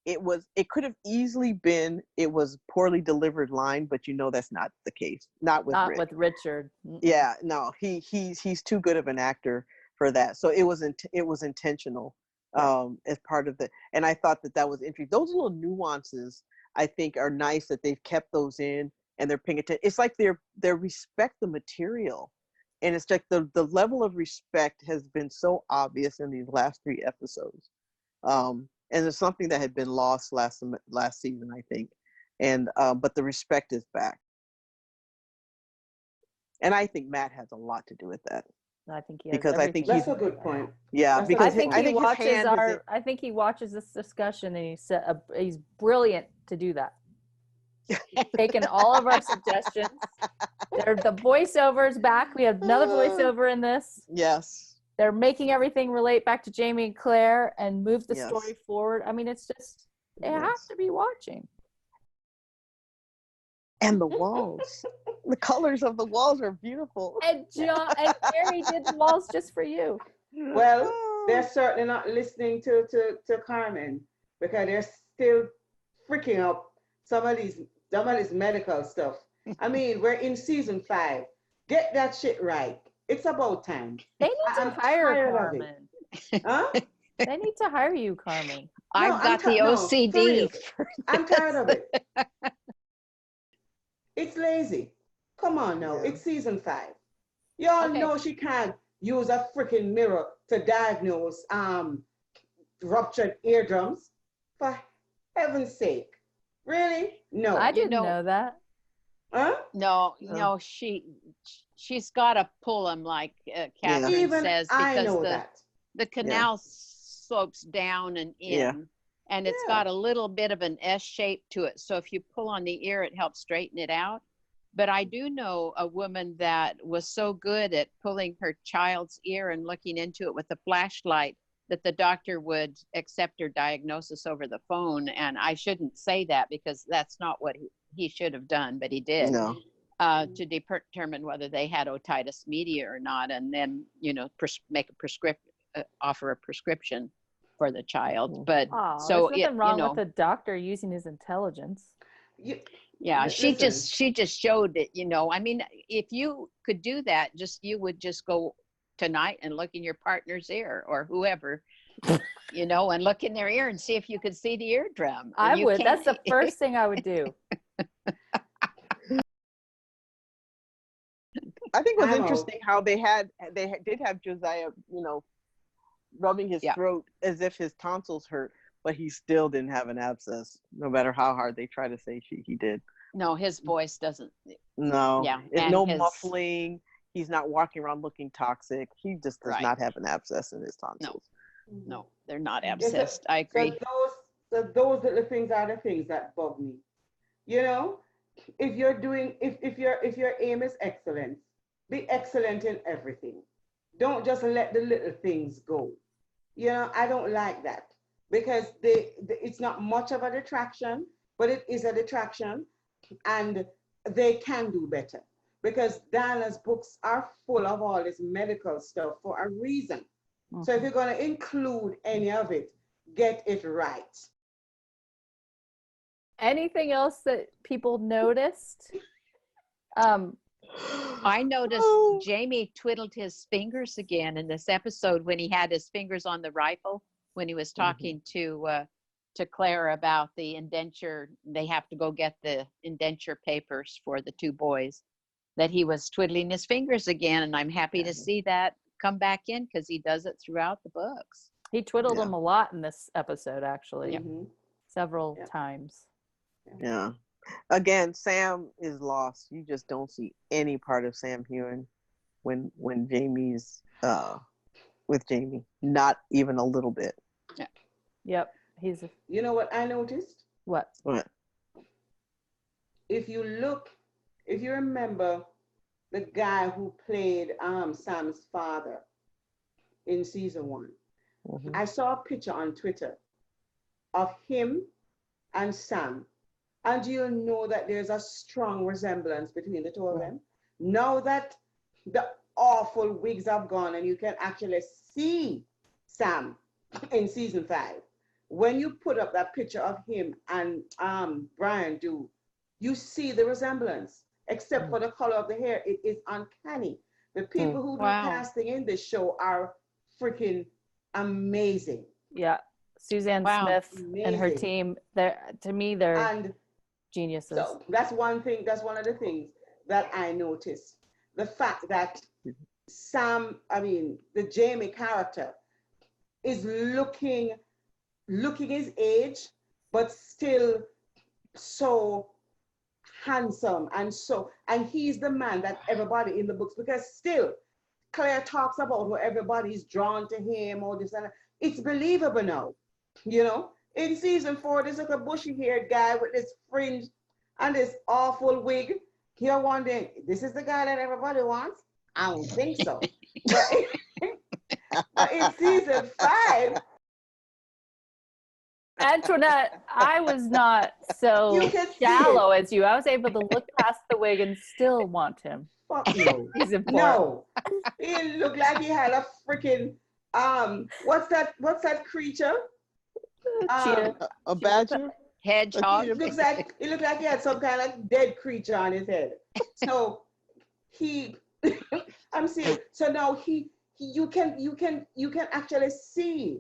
it could have easily been, it was poorly delivered line, but that's not the case. Not with Richard. Yeah, no, he's too good of an actor for that. So it was intentional as part of and I thought that was interesting. Those little nuances I think are nice that they've kept those in and they're paying attention. It's like they respect the material, and it's like the level of respect has been so obvious in these last 3 episodes, and it's something that had been lost last season, I think, and but the respect is back, and I think Matt has a lot to do with that. I think he has, because I think that's a good point. Yeah, because I think he watches this discussion and he's brilliant to do that. Taking all of our suggestions. The voiceovers back. We have another voiceover in this. Yes. They're making everything relate back to Jamie and Claire and move the story forward. I mean, it's just they have to be watching. And the walls. The colors of the walls are beautiful. And Jerry did the walls just for you. Well, they're certainly not listening to Carmen, because they're still freaking out some of this medical stuff. I mean, we're in season 5. Get that shit right. It's about time. They need to hire Carmen. Huh? They need to hire you, Carmen. I've got the OCD. I'm tired of it. It's lazy. Come on now. Yeah. It's season 5. Y'all know she can't use a freaking mirror to diagnose ruptured eardrums. For heaven's sake. Really? No. I didn't know that. Huh? No, she's got to pull them, like Catherine says, because the canal slopes down and in, and it's got a little bit of an S shape to it. So if you pull on the ear, it helps straighten it out. But I do know a woman that was so good at pulling her child's ear and looking into it with a flashlight that the doctor would accept her diagnosis over the phone. And I shouldn't say that because that's not what he should have done, but he did. No. To determine whether they had otitis media or not, and then, you know, make a prescription, offer a prescription for the child. But so there's nothing wrong you know, with the doctor using his intelligence. yeah, she Listen. just showed it, you know. I mean, if you could do that, you would just go tonight and look in your partner's ear or whoever, you know, and look in their ear and see if you could see the eardrum. I You would. can't- That's the first thing I would do. I think it was I'm interesting how they did have Josiah, you know, rubbing his Yeah. throat as if his tonsils hurt, but he still didn't have an abscess, no matter how hard they try to say he did. No, his voice doesn't. No, Yeah, and and no his- muffling. He's not walking around looking toxic. He just does Right. not have an abscess in his tonsils. No, they're not Yes, abscessed. I So agree. those little things are the things that bug me. You know, if you're doing, if your aim is excellence, be excellent in everything. Don't just let the little things go. You know, I don't like that because it's not much of a detraction, but it is a detraction, and they can do better because Diana's books are full of all this medical stuff for a reason. So if you're going to include any of it, get it right. Anything else that people noticed? I noticed Oh. Jamie twiddled his fingers again in this episode when he had his fingers on the rifle when he was talking to Claire about the indenture. They have to go get the indenture papers for the two boys. That he was twiddling his fingers again, and I'm happy to see that come back in because he does it throughout the books. He twiddled Yeah. them a lot in this episode, actually, Mhm. several Yep. times. Yeah. Again, Sam is lost. You just don't see any part of Sam Hewen when Jamie's with Jamie. Not even a little bit. Yep, he's You know what I noticed? what? What? If you remember the guy who played Sam's father in season 1, Mhm. I saw a picture on Twitter of him and Sam. And you know that there's a strong resemblance between the two of them. Now that the awful wigs have gone and you can actually see Sam in season 5, when you put up that picture of him and Brian you see the resemblance, except for the color of the hair. It is uncanny. The people who do Wow. casting in this show are freaking amazing. Yeah, Suzanne Wow. Smith and her Amazing. team. They're And geniuses. so that's one of the things that I noticed. The fact that the Jamie character is looking his age, but still so handsome and he's the man that everybody in the books, because still Claire talks about how everybody's drawn to him, all this and that. It's believable now, you know. In season 4, there's like a bushy-haired guy with this fringe and this awful wig. You're wondering, this is the guy that everybody wants? I don't think so. But in season 5, Antoinette, I was not so You can see shallow as you. I was able to look past the wig and still want him. fuck no. He's important. No. He looked like he had a freaking what's that creature? Cheetah. A badger? Hedgehog. It looked like he had some kind of dead creature on his head. So he I'm serious. So now you can actually see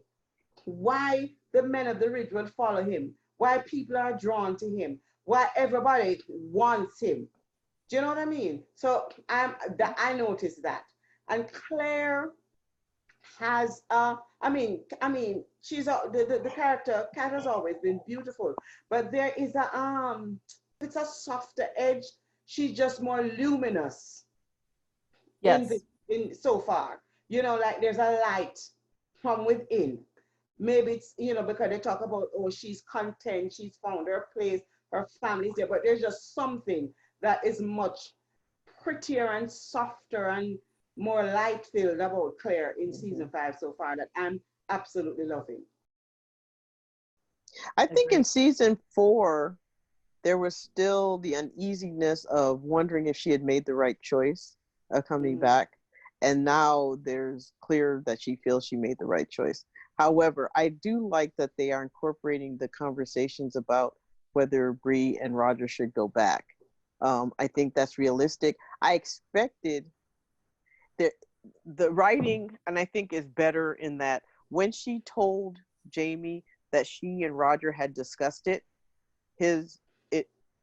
why the men of the ridge will follow him, why people are drawn to him, why everybody wants him. Do you know what I mean? So I noticed that. And Claire has she's the character Kat has always been beautiful, but there is it's a softer edge. She's just more luminous. Yes. In so far, you know, like there's a light from within. Maybe it's, you know, because they talk about, oh, she's content, she's found her place, her family's there, but there's just something that is much prettier and softer and more light filled about Claire in season 5 so far that I'm absolutely loving. I think Agreed. in season 4, there was still the uneasiness of wondering if she had made the right choice of coming back. And now there's clear that she feels she made the right choice. However, I do like that they are incorporating the conversations about whether Bree and Roger should go back. I think that's realistic. I expected the writing, and I think is better in that when she told Jamie that she and Roger had discussed it,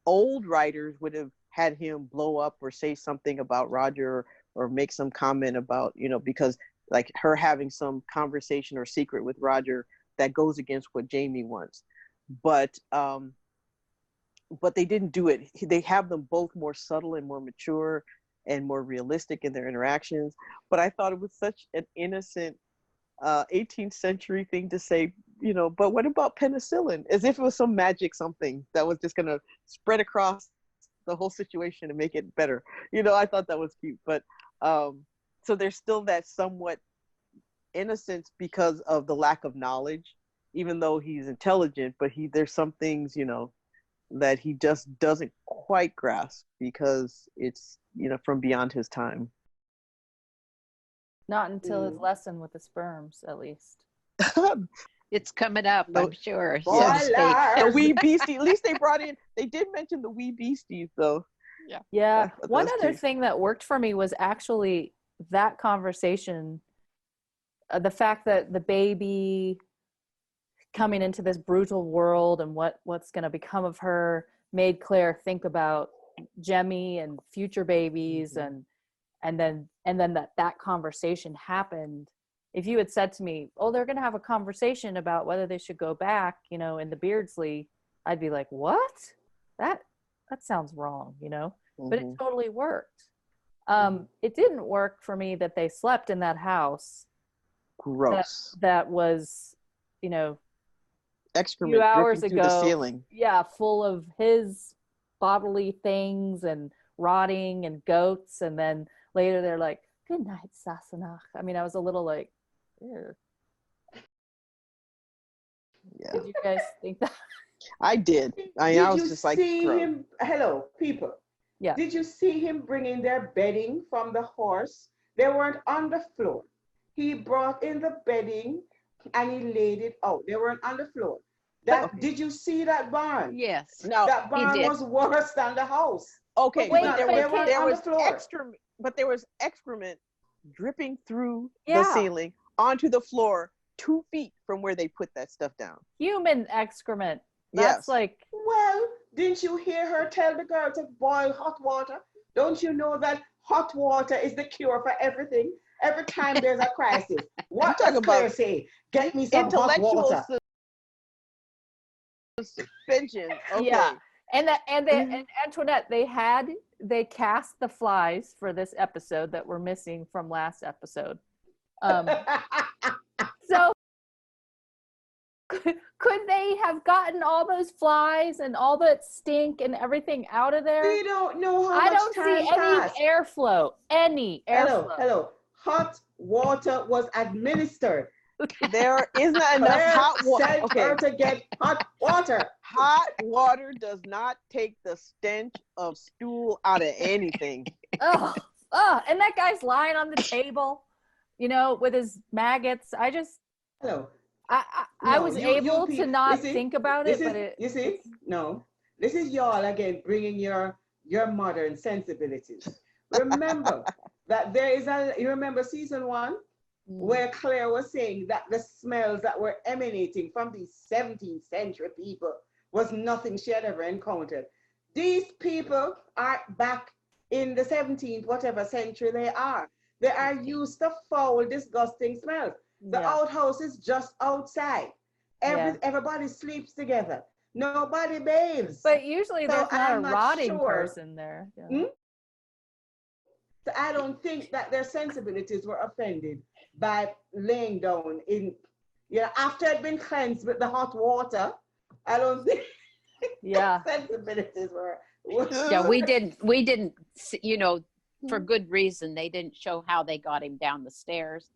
old writers would have had him blow up or say something about Roger or make some comment about, because like her having some conversation or secret with Roger that goes against what Jamie wants. But they didn't do it. They have them both more subtle and more mature and more realistic in their interactions. But I thought it was such an innocent 18th century thing to say, but what about penicillin? As if it was some magic something that was just going to spread across the whole situation and make it better. I thought that was cute. But so there's still that somewhat innocence because of the lack of knowledge, even though he's intelligent, but there's some things, that he just doesn't quite grasp because it's, from beyond his time. Not until his lesson with the sperms, at least. It's coming up, I'm sure. Yes. The wee beastie. At least they did mention the wee beasties, though. Yeah. One other cute. thing that worked for me was actually that conversation, the fact that the baby coming into this brutal world and what's going to become of her made Claire think about Jemmy and future babies, and then that conversation happened. If you had said to me, oh, they're going to have a conversation about whether they should go back, in the Beardsley, I'd be like, what? That sounds wrong, but it totally worked. It didn't work for me that they slept in that house. Gross. That was, excrement few hours dripping ago, through the ceiling. Yeah, full of his bodily things and rotting and goats, and then later they're like, good night, Sassenach. I mean, I was a little like, ew. Yeah. Did you guys think that? I did. I was just like, him? Hello, people. Yeah. Did you see him bringing their bedding from the horse? They weren't on the floor. He brought in the bedding and he laid it out. They weren't on the floor. Did you see that barn? Yes. No, that barn was worse than the house. Okay, Wait, but there was excrement dripping through the ceiling onto the floor 2 feet from where they put that stuff down. Human excrement. That's like. Well, didn't you hear her tell the girl to boil hot water? Don't you know that hot water is the cure for everything? Every time there's a crisis, what does Claire say? Get me some hot water. Suspension. Okay. Yeah. And Antoinette, they cast the flies for this episode that we're missing from last episode. So could they have gotten all those flies and all that stink and everything out of there? We don't know how I much don't time see passed. Any airflow. Hello. Hot water was administered. There isn't enough hot water. Okay. Her to get hot water. Hot water does not take the stench of stool out of anything. Oh, and that guy's lying on the table, with his maggots. I just. Hello. I was able to not think about it, but no. This is y'all again bringing your modern sensibilities. Remember that you remember season 1 where Claire was saying that the smells that were emanating from these 17th century people was nothing she had ever encountered. These people are back in the 17th, whatever century they are. They are used to foul, disgusting smells. The outhouse is just outside. Everybody sleeps together. Nobody bathes. But usually there's not a rotting person there. Yeah. So I don't think that their sensibilities were offended by laying down after it had been cleansed with the hot water. I don't think sensibilities were. Yeah, we didn't, for good reason, they didn't show how they got him down the stairs.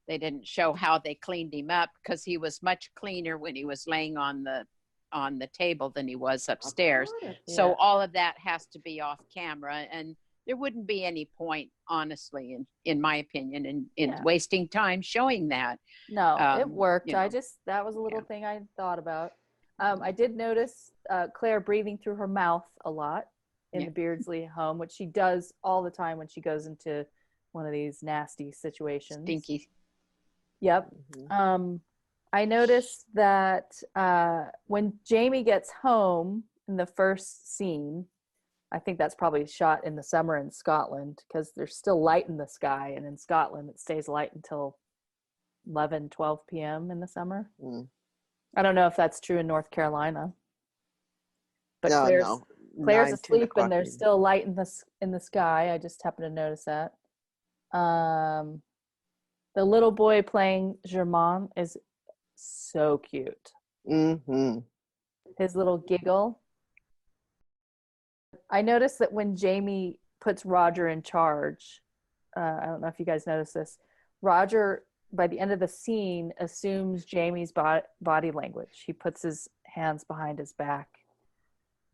they didn't show how they cleaned him up, because he was much cleaner when he was laying on the table than he was upstairs. So Yeah. all of that has to be off camera, and there wouldn't be any point, honestly, in my opinion, in Yeah. wasting time showing that. No, it worked. You know. That was a little Yeah. thing I thought about. I did notice Claire breathing through her mouth a lot in Yeah. the Beardsley home, which she does all the time when she goes into one of these nasty situations. Stinky. Yep. I noticed that when Jamie gets home in the first scene, I think that's probably shot in the summer in Scotland, because there's still light in the sky, and in Scotland it stays light until 11, 12 p.m. in the summer. I don't know if that's true in North Carolina, but No, Claire's no. 9, 10 asleep o'clock and there's maybe. still light in the sky. I just happened to notice that. The little boy playing Germain is so cute. His little giggle. I noticed that when Jamie puts Roger in charge, I don't know if you guys noticed this, Roger, by the end of the scene, assumes Jamie's body language. He puts his hands behind his back,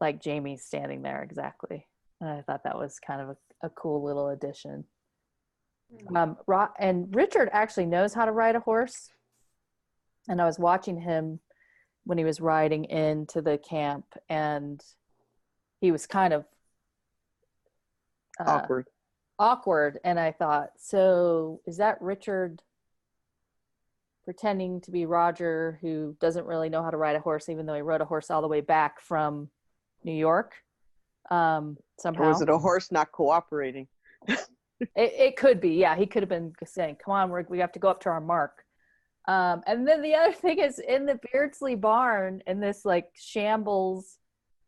like Jamie's standing there exactly. And I thought that was kind of a cool little addition. And Richard actually knows how to ride a horse. And I was watching him when he was riding into the camp, and he was kind of awkward. And I thought, so is that Richard pretending to be Roger, who doesn't really know how to ride a horse, even though he rode a horse all the way back from New York? Somehow. Or was it a horse not cooperating? It could be. Yeah, he could have been saying, come on, we have to go up to our mark. And then the other thing is, in the Beardsley barn, in this like shambles,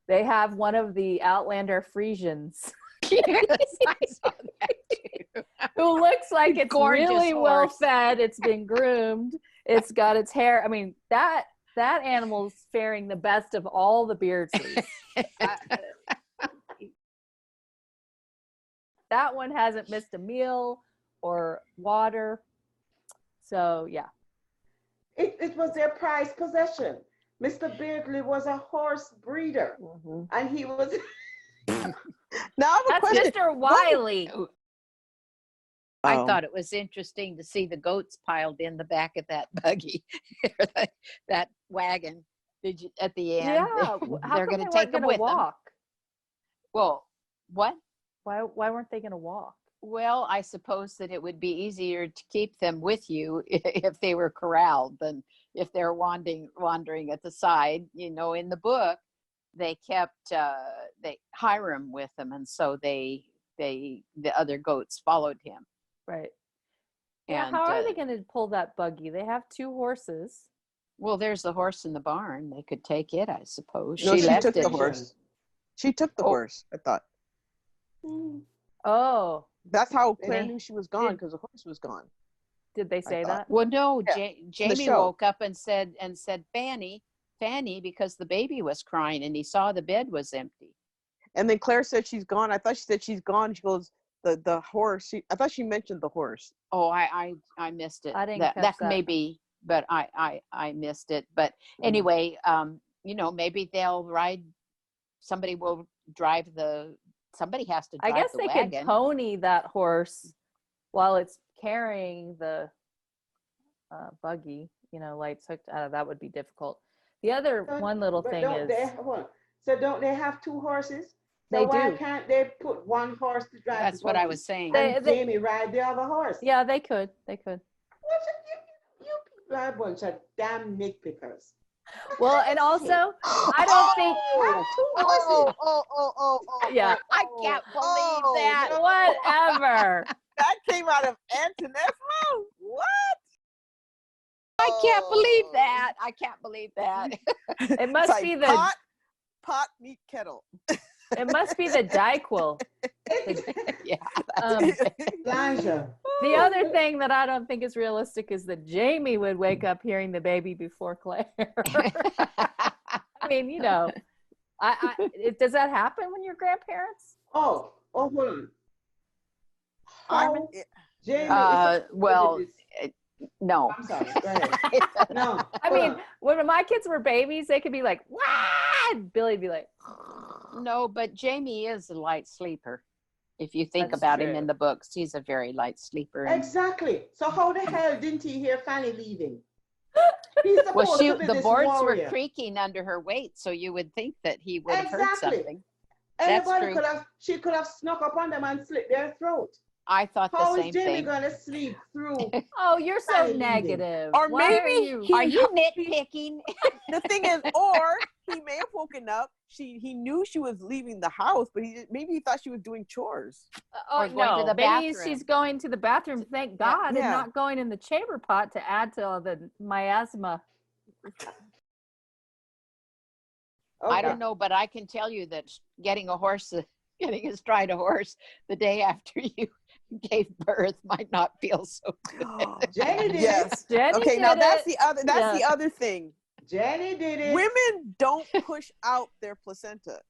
they have one of the Outlander Friesians. Yes, I saw that too. Who looks like it's Gorgeous really horse. well fed. It's been groomed. It's got its hair. I mean, that animal's faring the best of all the Beardsleys. That one hasn't missed a meal or water. So yeah. It was their prized possession. Mr. Beardsley was a horse breeder, and he was. Now I have a That's question. Mr. Wiley. I thought it was interesting to see the goats piled in the back of that buggy, that wagon. Did you at the end? Yeah, how they're come going to they take weren't them gonna with them. walk? Well, what? Why weren't they going to walk? Well, I suppose that it would be easier to keep them with you if they were corralled than if they're wandering at the side. You know, in the book, they kept Hiram with them, and so the other goats followed him. Right. Yeah, And how are they going to pull that buggy? They have 2 horses. well, there's the horse in the barn. They could take it, I suppose. No, she left took it. the horse. She took the horse, I thought. Oh, That's how Claire They- knew she was gone, because the horse was gone. did they say thought. that? Well, no, Yeah, Jamie show. woke up and said, Fanny, because the baby was crying and he saw the bed was empty. And then Claire said she's gone. I thought she said she's gone. She goes, the horse. I thought she mentioned the horse. Oh, I missed it. I didn't that catch that. may be, but I missed it. But anyway, you know, maybe they'll ride. Somebody will drive somebody has to drive I guess the they wagon. could pony that horse while it's carrying the buggy, you know, lights hooked. That would be difficult. The other one little But thing don't is don't they have 2 horses? They So why do. can't they put one horse to drive? That's the what I buggy was saying. And They- Jamie ride the other horse. Yeah, they could. What you people are a bunch of damn nitpickers. Well, and also, I don't think. Yeah. I can't believe that. Whatever. That came out of Antoinette's mouth. What? I can't believe that. I can't believe that. It must It's be like the pot meet kettle. it must be the DyQuil. Yeah. Elijah. The other thing that I don't think is realistic is that Jamie would wake up hearing the baby before Claire. I mean, you know, does that happen when you're grandparents? Oh, hold on. I'm Jamie, well, No. I'm sorry. Go ahead. No. I mean, when my kids were babies, they could be like, "Wah!" and Billy'd be like, No, but Jamie is a light sleeper. If you think That's about him true. in the books, he's a very light sleeper. And, Exactly. So how the hell didn't he hear Fanny leaving? He's well, supposed to be the this boards warrior. were creaking under her weight, so you would think that he would have heard Exactly. something. Anybody true. she could have snuck up on them and slit their throat. I thought How the is same Jamie thing. gonna sleep through? "Oh, you're so Fanny leaving. negative." Or Why maybe are you? he- Are you nitpicking? The thing is, or he may have woken up. He knew she was leaving the house, but maybe he thought she was doing chores. Oh Or going to no, the maybe bathroom. she's going to the bathroom. Thank God, and Yeah. not going in the chamber pot to add to all the miasma. I Okay. don't know, but I can tell you that getting astride a horse the day after you gave birth might not feel so good. Jenny did Yes. Jenny Okay, did now that's it. the other. That's Yeah. the other thing. Jenny did it. Women don't push out their placenta.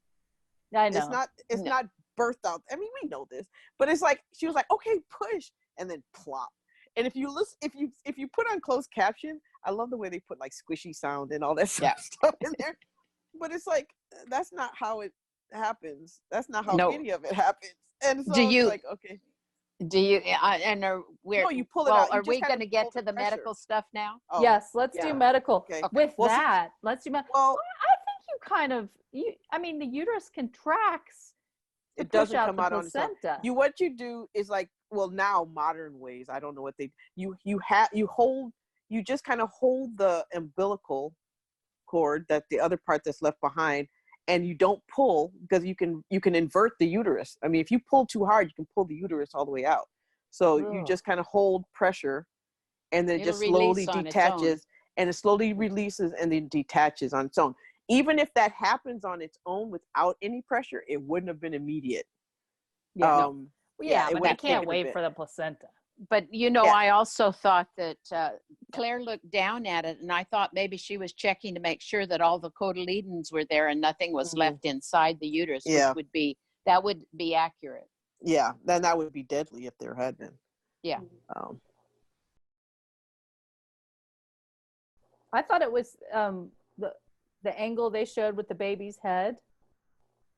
I know. It's No. not birthed out. I mean, we know this, but it's like she was like, okay, push, and then plop. And if you listen, if you put on closed caption, I love the way they put like squishy sound and all that Yeah. stuff in there. But it's like that's not how it happens. That's not how No. any of it happens. And so Do it's you- like, okay, Do you, and we're, no, you pull it well, out. You are we just going kinda to get pull to the pressure. medical stuff now? Oh, Yes, let's yeah. do medical. Okay. With Well, see- that, let's do medical. Well, I think you kind of I mean, the uterus contracts to it push doesn't out come the out on its own. placenta. What you do is like, well, now modern ways, I don't know what you just kind of hold the umbilical cord, that the other part that's left behind, and you don't pull, because you can invert the uterus. I mean, if you pull too hard, you can pull the uterus all the way out. So you Ugh. just kind of hold pressure, and then it It'll just slowly release on its own. detaches, and it slowly releases and then detaches on its own. Even if that happens on its own without any pressure, it wouldn't have been immediate. Yeah, no. Well, yeah, it but would they have can't taken a wait bit. for the placenta. But, Yeah. I also thought that Claire looked down at it, and I thought maybe she was checking to make sure that all the cotyledons were there and nothing was Mhm. left inside the uterus, Yeah. which would be accurate. Yeah, then that would be deadly if there had been. Yeah. I thought it was the angle they showed with the baby's head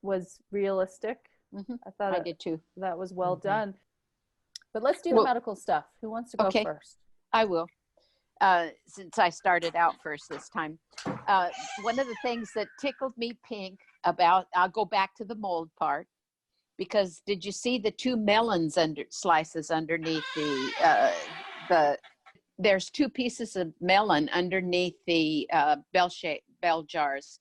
was realistic. Mhm. I thought I did too. that was well Mhm. done. But let's do the Well- medical stuff. Who wants to go Okay. first? I will. Since I started out first this time. One of the things that tickled me pink about, I'll go back to the mold part, because did you see the two melons slices underneath there's two pieces of melon underneath the bell jars.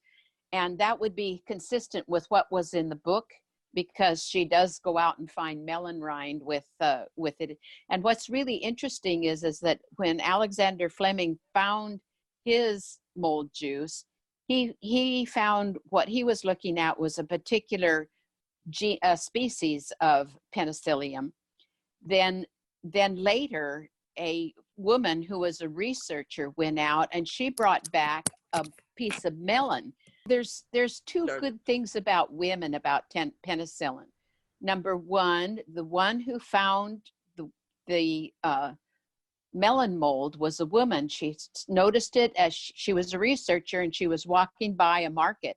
And that would be consistent with what was in the book, because she does go out and find melon rind with it. And what's really interesting is that when Alexander Fleming found his mold juice, he found what he was looking at was a particular species of penicillium. Then later, a woman who was a researcher went out and she brought back a piece of melon. There's two good things about women about penicillin. Number one, the one who found the melon mold was a woman. She noticed it as she was a researcher, and she was walking by a market,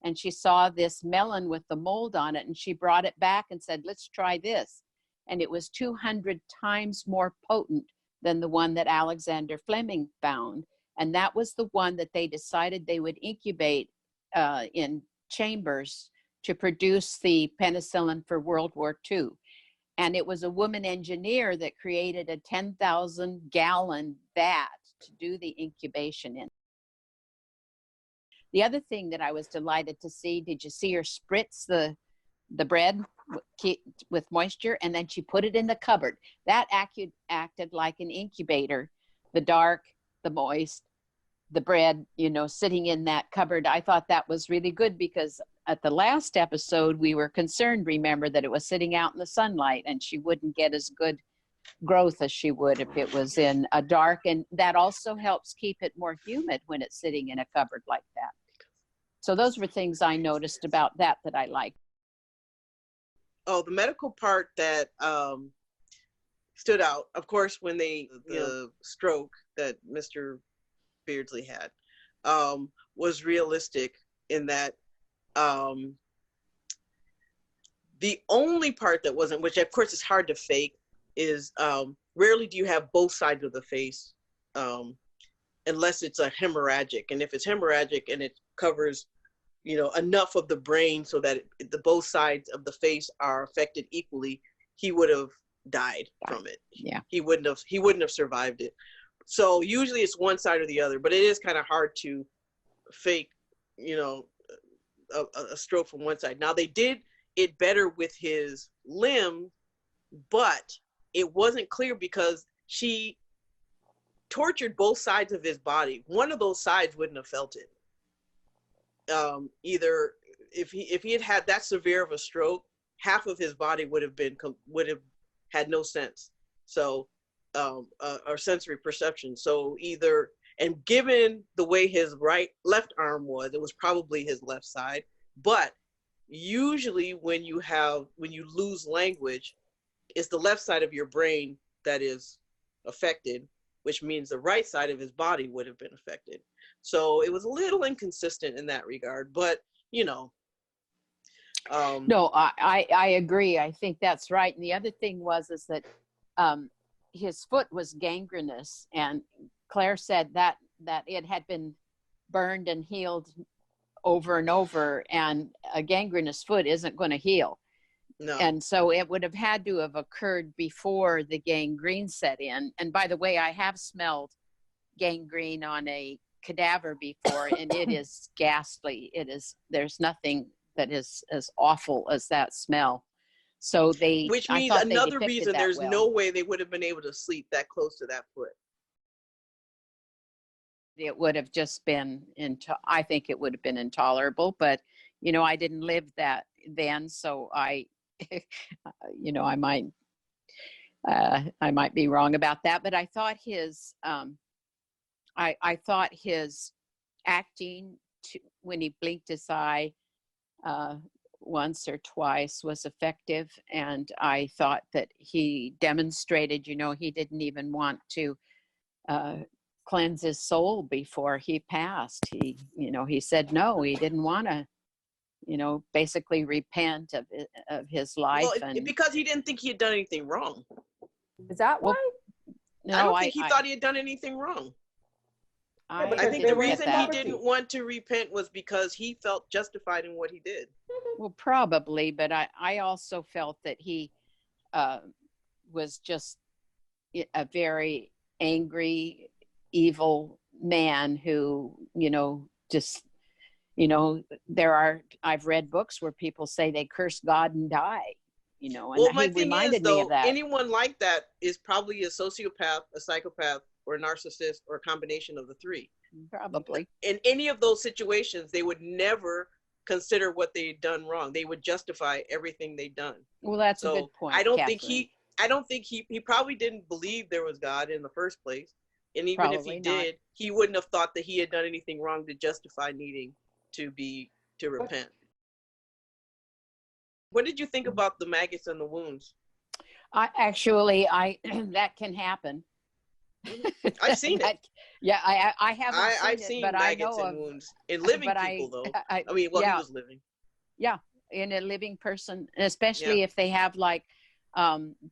and she saw this melon with the mold on it, and she brought it back and said, let's try this. And it was 200 times more potent than the one that Alexander Fleming found. And that was the one that they decided they would incubate in chambers to produce the penicillin for World War II. And it was a woman engineer that created a 10,000 gallon vat to do the incubation in. The other thing that I was delighted to see, did you see her spritz the bread with moisture, and then she put it in the cupboard? That acted like an incubator. The dark, the moist, the bread, sitting in that cupboard. I thought that was really good, because at the last episode, we were concerned, remember, that it was sitting out in the sunlight and she wouldn't get as good growth as she would if it was in a dark. And that also helps keep it more humid when it's sitting in a cupboard like that. So those were things I noticed about that I liked. Oh, the medical part that stood out. Of course, when the stroke that Mr. Beardsley had was realistic in that the only part that wasn't, which of course is hard to fake, is rarely do you have both sides of the face unless it's a hemorrhagic. And if it's hemorrhagic and it covers, you know, enough of the brain so that the both sides of the face are affected equally, he would have died from it. Yeah. He wouldn't have survived it. So usually it's one side or the other, but it is kind of hard to fake, you know, a stroke from one side. Now they did it better with his limb, but it wasn't clear because she tortured both sides of his body. One of those sides wouldn't have felt it. Either if he had that severe of a stroke, half of his body would have had no sense. So or sensory perception. So either, and given the way his left arm was, it was probably his left side. But usually when you lose language, it's the left side of your brain that is affected, which means the right side of his body would have been affected. So it was a little inconsistent in that regard, but you know. No, I agree. I think that's right. And the other thing is that his foot was gangrenous, and Claire said that it had been burned and healed over and over, and a gangrenous foot isn't going to heal. No. And so it would have had to have occurred before the gangrene set in. And by the way, I have smelled gangrene on a cadaver before, and it is ghastly. There's nothing that is as awful as that smell. So which means another reason there's no way they would have been able to sleep that close to that foot. It would have just been I think it would have been intolerable, but you know, I didn't live that then, so I you know, I might be wrong about that, but I thought his I thought his acting when he blinked his eye once or twice was effective, and I thought that he demonstrated, you know, he didn't even want to cleanse his soul before he passed. He, you know, he said no, he didn't want to, you know, basically repent of his life. Well, because he didn't think he had done anything wrong. Is that why? No, I don't think he thought he had done anything wrong. I think the reason he didn't want to repent was because he felt justified in what he did. Well, probably, but I also felt that he was just a very angry, evil man who, you know, just, you know, I've read books where people say they curse God and die, you know, and well, my he thing reminded is, though, me of that. Anyone like that is probably a sociopath, a psychopath, or a narcissist, or a combination of the three. Probably. In any of those situations, they would never consider what they'd done wrong. They would justify everything they'd done. Well, that's a good point. I don't think he probably didn't believe there was God in the first place. And even if he did, he wouldn't have thought that he had done anything wrong to justify needing to repent. What did you think about the maggots and the wounds? That can happen. I've seen it. Yeah, I haven't I've seen seen it, but maggots I know and of wounds in living people, though. I mean, he was living. Yeah, in a living person, especially if they have like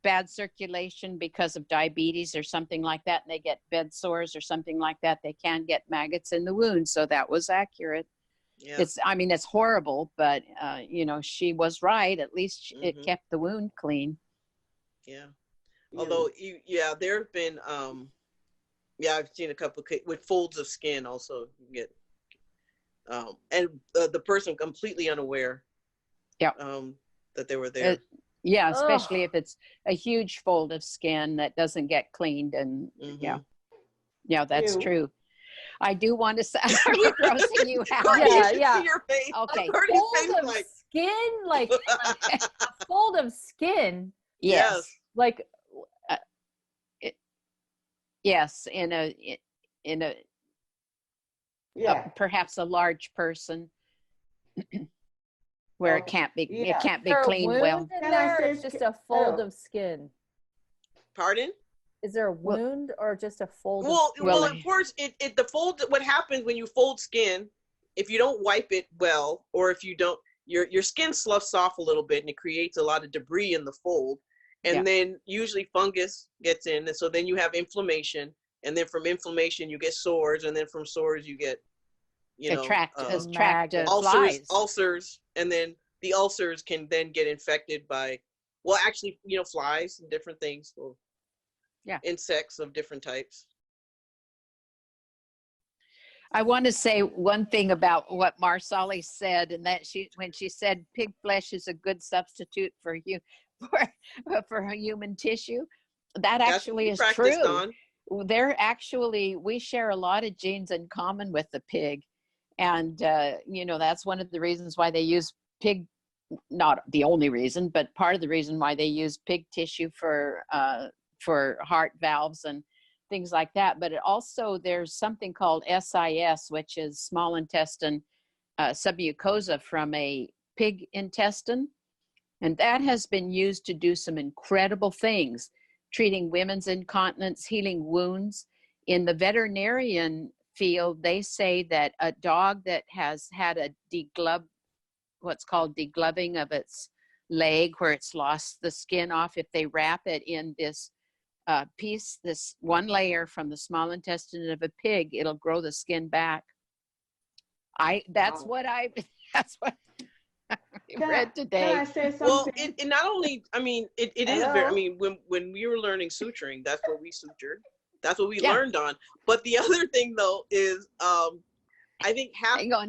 bad circulation because of diabetes or something like that, and they get bed sores or something like that, they can get maggots in the wound. So that was accurate. Yeah. It's horrible, but you know, she was right. At least it kept the wound clean. Yeah. Although, there have been, I've seen a couple with folds of skin also get, and the person completely unaware, that they were there. Especially if it's a huge fold of skin that doesn't get cleaned, and that's true. I do want to say, are you grossing you out? Yeah. Your face. Okay. Fold of skin, like a fold of skin. Yes. Like. Yes, in a perhaps a large person where it can't be cleaned well. There, it's just a fold of skin. Pardon? Is there a wound or just a fold? Well, of course, the fold. What happens when you fold skin? If you don't wipe it well, or if you don't, your skin sloughs off a little bit, and it creates a lot of debris in the fold. And then usually fungus gets in, and so then you have inflammation, and then from inflammation you get sores, and then from sores you get, ulcers, and then the ulcers can then get infected by, well, actually, flies and different things. Or, insects of different types. I want to say one thing about what Marsali said, and that when she said pig flesh is a good substitute for human tissue, that actually is true. We share a lot of genes in common with the pig, and that's one of the reasons why they use pig. Not the only reason, but part of the reason why they use pig tissue for heart valves and things like that. But there's something called SIS, which is small intestine submucosa from a pig intestine. And that has been used to do some incredible things, treating women's incontinence, healing wounds. In the veterinarian field, they say that a dog that has had what's called degloving of its leg, where it's lost the skin off, if they wrap it in this this one layer from the small intestine of a pig, it'll grow the skin back. That's what I read today. Can I say something? Well, it not only, it is very, when we were learning suturing, that's what we sutured. That's what we learned on. But the other thing though is, I think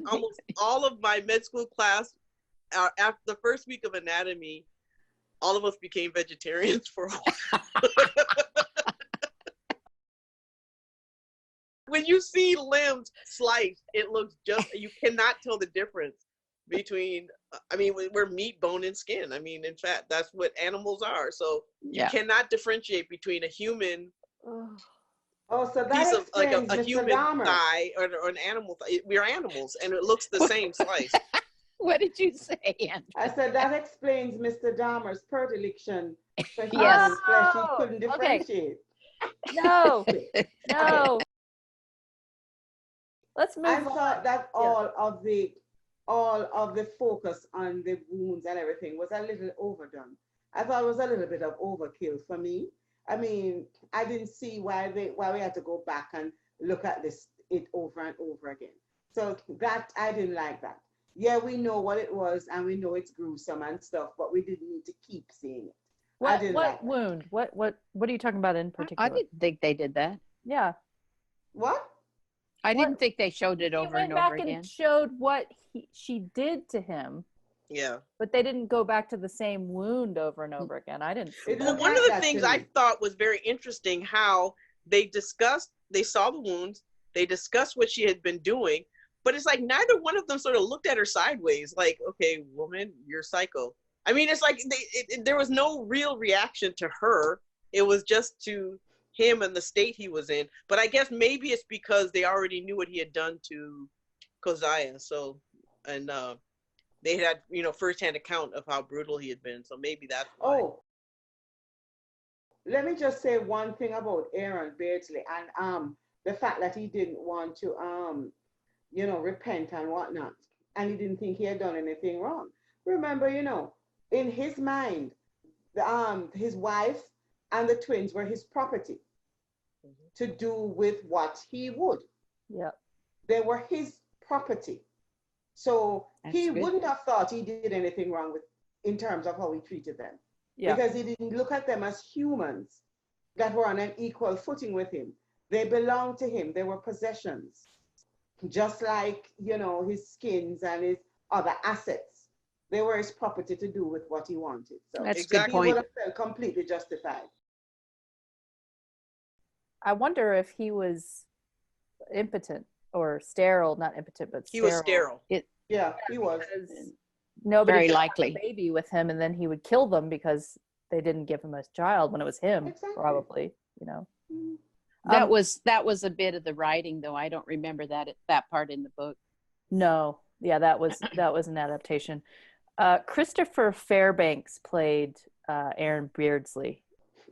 almost all of my med school class, after the first week of anatomy, all of us became vegetarians for a while. When you see limbs sliced, it looks you cannot tell the difference between, we're meat, bone, and skin. In fact, that's what animals are. So you cannot differentiate between a human so that piece of, like a Mr. human Dahmer. thigh or an animal thigh. We are animals, and it looks the same slice. What did you say, Andrew? I said that explains Mr. Dahmer's predilection for human Yes. flesh. He couldn't differentiate. No. Let's move I on. thought that all of the focus on the wounds and everything was a little overdone. I thought it was a little bit of overkill for me. I didn't see why we had to go back and look at it over and over again. So that I didn't like that. Yeah, we know what it was, and we know it's gruesome and stuff, but we didn't need to keep seeing it. What wound? What are you talking about in particular? I didn't think they did that. Yeah. What? I didn't think they showed it over and over again. They went back and showed what she did to him. Yeah. But they didn't go back to the same wound over and over again. I didn't see Well, one of the things I thought was very interesting, how they saw the wounds, they discussed what she had been doing, but it's like neither one of them sort of looked at her sideways, like, okay, woman, you're psycho. It's like there was no real reaction to her. It was just to him and the state he was in. But I guess maybe it's because they already knew what he had done to Keziah. So, and they had, firsthand account of how brutal he had been. So maybe that's why. Oh, let me just say one thing about Aaron Beardsley and the fact that he didn't want to repent and whatnot, and he didn't think he had done anything wrong. Remember, in his mind, his wife and the twins were his property to do with what he would. Yeah. They were his property. So he wouldn't have thought he did anything wrong in terms of how he treated them. Yeah. Because he didn't look at them as humans that were on an equal footing with him. They belonged to him. They were possessions. Just like, his skins and his other assets. They were his property to do with what he wanted. So that's a good point. He would have felt completely justified. I wonder if he was impotent or sterile, not impotent, but sterile. He was sterile. Yeah, he was. Nobody Very could likely have a baby with him, and then he would kill them because they didn't give him a child when it was him. Exactly. Probably, That was a bit of the writing, though. I don't remember that part in the book. No, yeah, that was an adaptation. Christopher Fairbanks played Aaron Beardsley.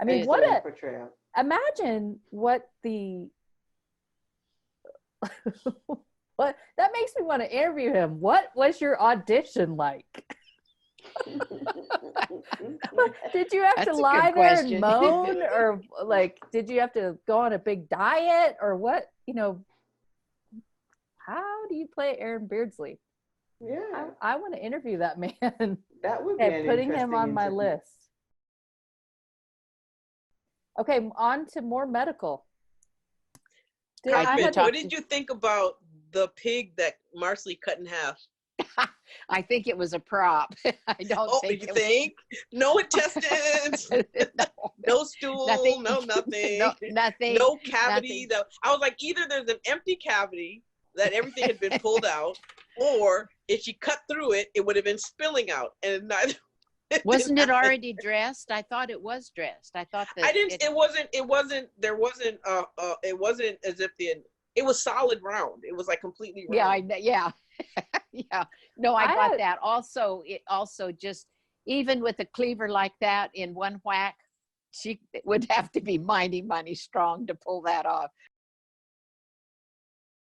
I mean, Excellent portrayal. imagine what the what that makes me want to interview him. What was your audition like? Did you have That's to a good lie there and question. moan, or like did you have to go on a big diet, or what? How do you play Aaron Beardsley? Yeah, I want to interview that man. that would be And an putting him interesting on my interview. list. Okay, on to more medical. Carmen, what did you think about the pig that Marsley cut in half? I think it was a prop. I don't think. You think? No intestines, no stool, Nothing. no nothing, nothing. no cavity. Nothing. I was like, either there's an empty cavity that everything had been pulled out, or if she cut through it, it would have been spilling out, and neither. Wasn't it already dressed? I thought it was dressed. I thought that I didn't. It wasn't. There wasn't. It wasn't as if it was solid round. It was like completely round. Yeah. Yeah. No, I got that. Also, it also just, even with a cleaver like that in one whack, she would have to be mighty strong to pull that off.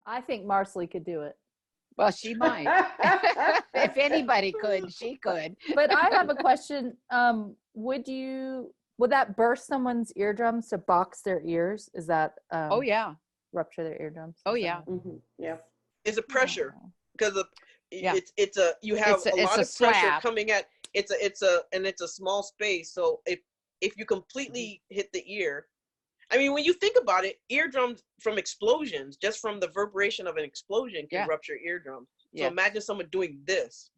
I think Marsley could do it. Well, she might. If anybody could, she could. But I have a question. Would that burst someone's eardrums to box their ears? Is that Oh yeah. Rupture their eardrums? Oh yeah. Mm-hmm. Yeah. It's a pressure because Yeah. you have a lot of slap. pressure coming at it's a small space. So if you completely hit the ear, I mean, when you think about it, eardrums from explosions, just from the reverberation of an explosion, can rupture eardrums. So imagine someone doing this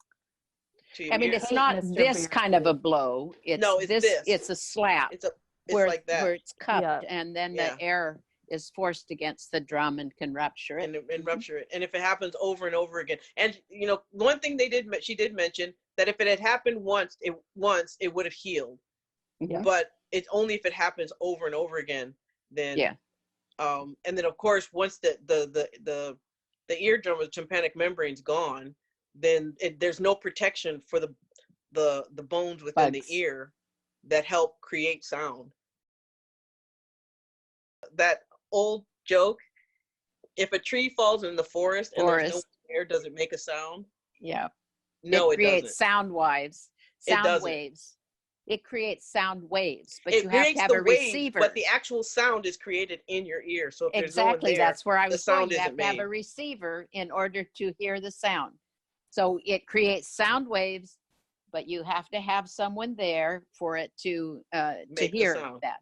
to your I mean, ear. it's not this kind of a blow. It's this. It's a slap. It's like that. Where it's cupped, and then the air is forced against the drum and can rupture it. And rupture it. And if it happens over and over again, and one thing she did mention that if it had happened once, it would have healed. Yeah. But it's only if it happens over and over again, then and then of course once the eardrum or the tympanic membrane's gone, then there's no protection for the bones within the ear that help create sound. That old joke, if a tree falls in the forest and there's no air, does it make a sound? Yeah. No, it creates doesn't. Sound waves. It creates sound waves, but you have to have a receiver. But the actual sound is created in your ear. So if exactly, there's no one there, that's where I was going. You have to have made. a receiver in order to hear the sound. So it creates sound waves, but you have to have someone there for it to hear that.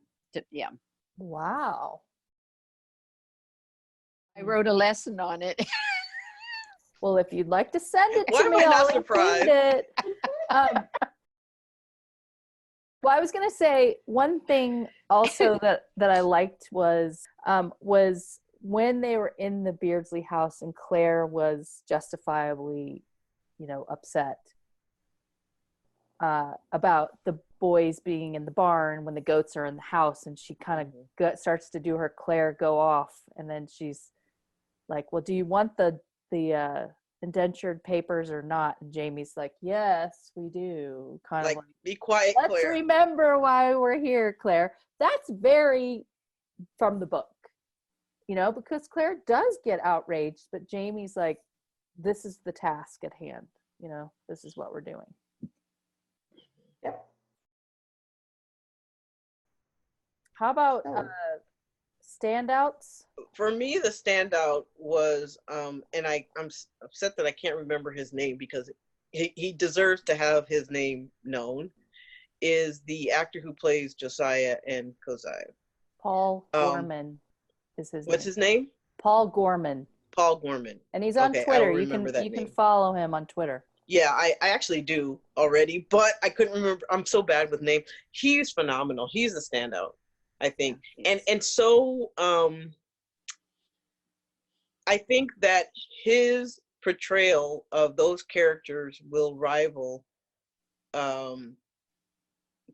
Wow. I wrote a lesson on it. Well, if you'd like to send it Why to am me, I not I'll include it. Well, I was going to say one thing also that I liked was when they were in the Beardsley house and Claire was justifiably, upset about the boys being in the barn when the goats are in the house, and she kind of starts to do her Claire go off, and then she's like, well, do you want the indentured papers or not? And Jamie's like, yes, we do. Kind of like, be quiet, let's Claire. remember why we're here, Claire. That's very from the book, because Claire does get outraged, but Jamie's like, this is the task at hand. This is what we're doing. Yep. How about standouts? For me, the standout was, and I'm upset that I can't remember his name because he deserves to have his name known, is the actor who plays Josiah and Kosiah. Paul Gorman is his name. What's his name? Paul Gorman. Paul Gorman. And he's on Twitter. You can can follow him on Twitter. Yeah, I actually do already, but I couldn't remember. I'm so bad with names. He's phenomenal. He's a standout, I think. Yeah, and so I think that his portrayal of those characters will rival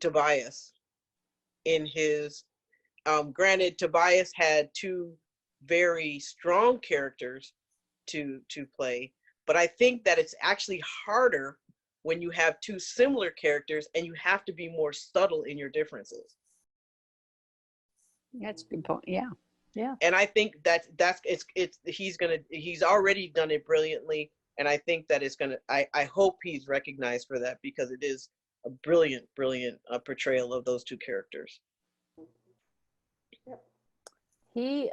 Tobias in his granted, Tobias had two very strong characters to play, but I think that it's actually harder when you have two similar characters and you have to be more subtle in your differences. That's a good point. Yeah. Yeah. And I think he's already done it brilliantly, and I think that it's gonna. I hope he's recognized for that, because it is a brilliant portrayal of those two characters. He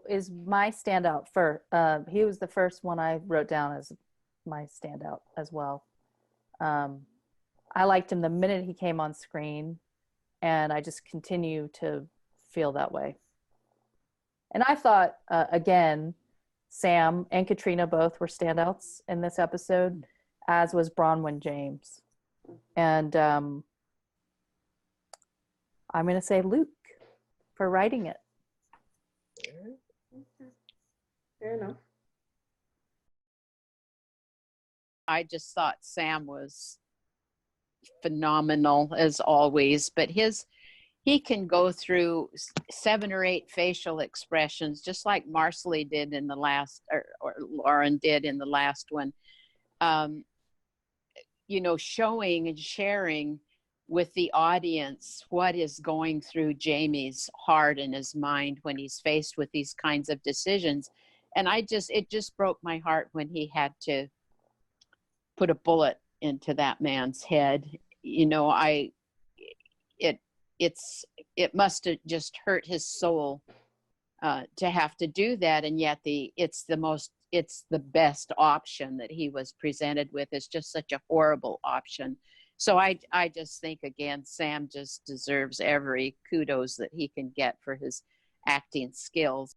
is my standout for. He was the first one I wrote down as my standout as well. I liked him the minute he came on screen, and I just continue to feel that way. And I thought, again, Sam and Katrina both were standouts in this episode, as was Bronwyn James. And I'm going to say Luke for writing it. Fair enough. I just thought Sam was phenomenal as always, but he can go through 7 or 8 facial expressions, just like Marcelly did in the last, or Lauren did in the last one. Showing and sharing with the audience what is going through Jamie's heart and his mind when he's faced with these kinds of decisions. And it just broke my heart when he had to put a bullet into that man's head. It must have just hurt his soul to have to do that, and yet it's the best option that he was presented with. It's just such a horrible option. So I just think, again, Sam just deserves every kudos that he can get for his acting skills.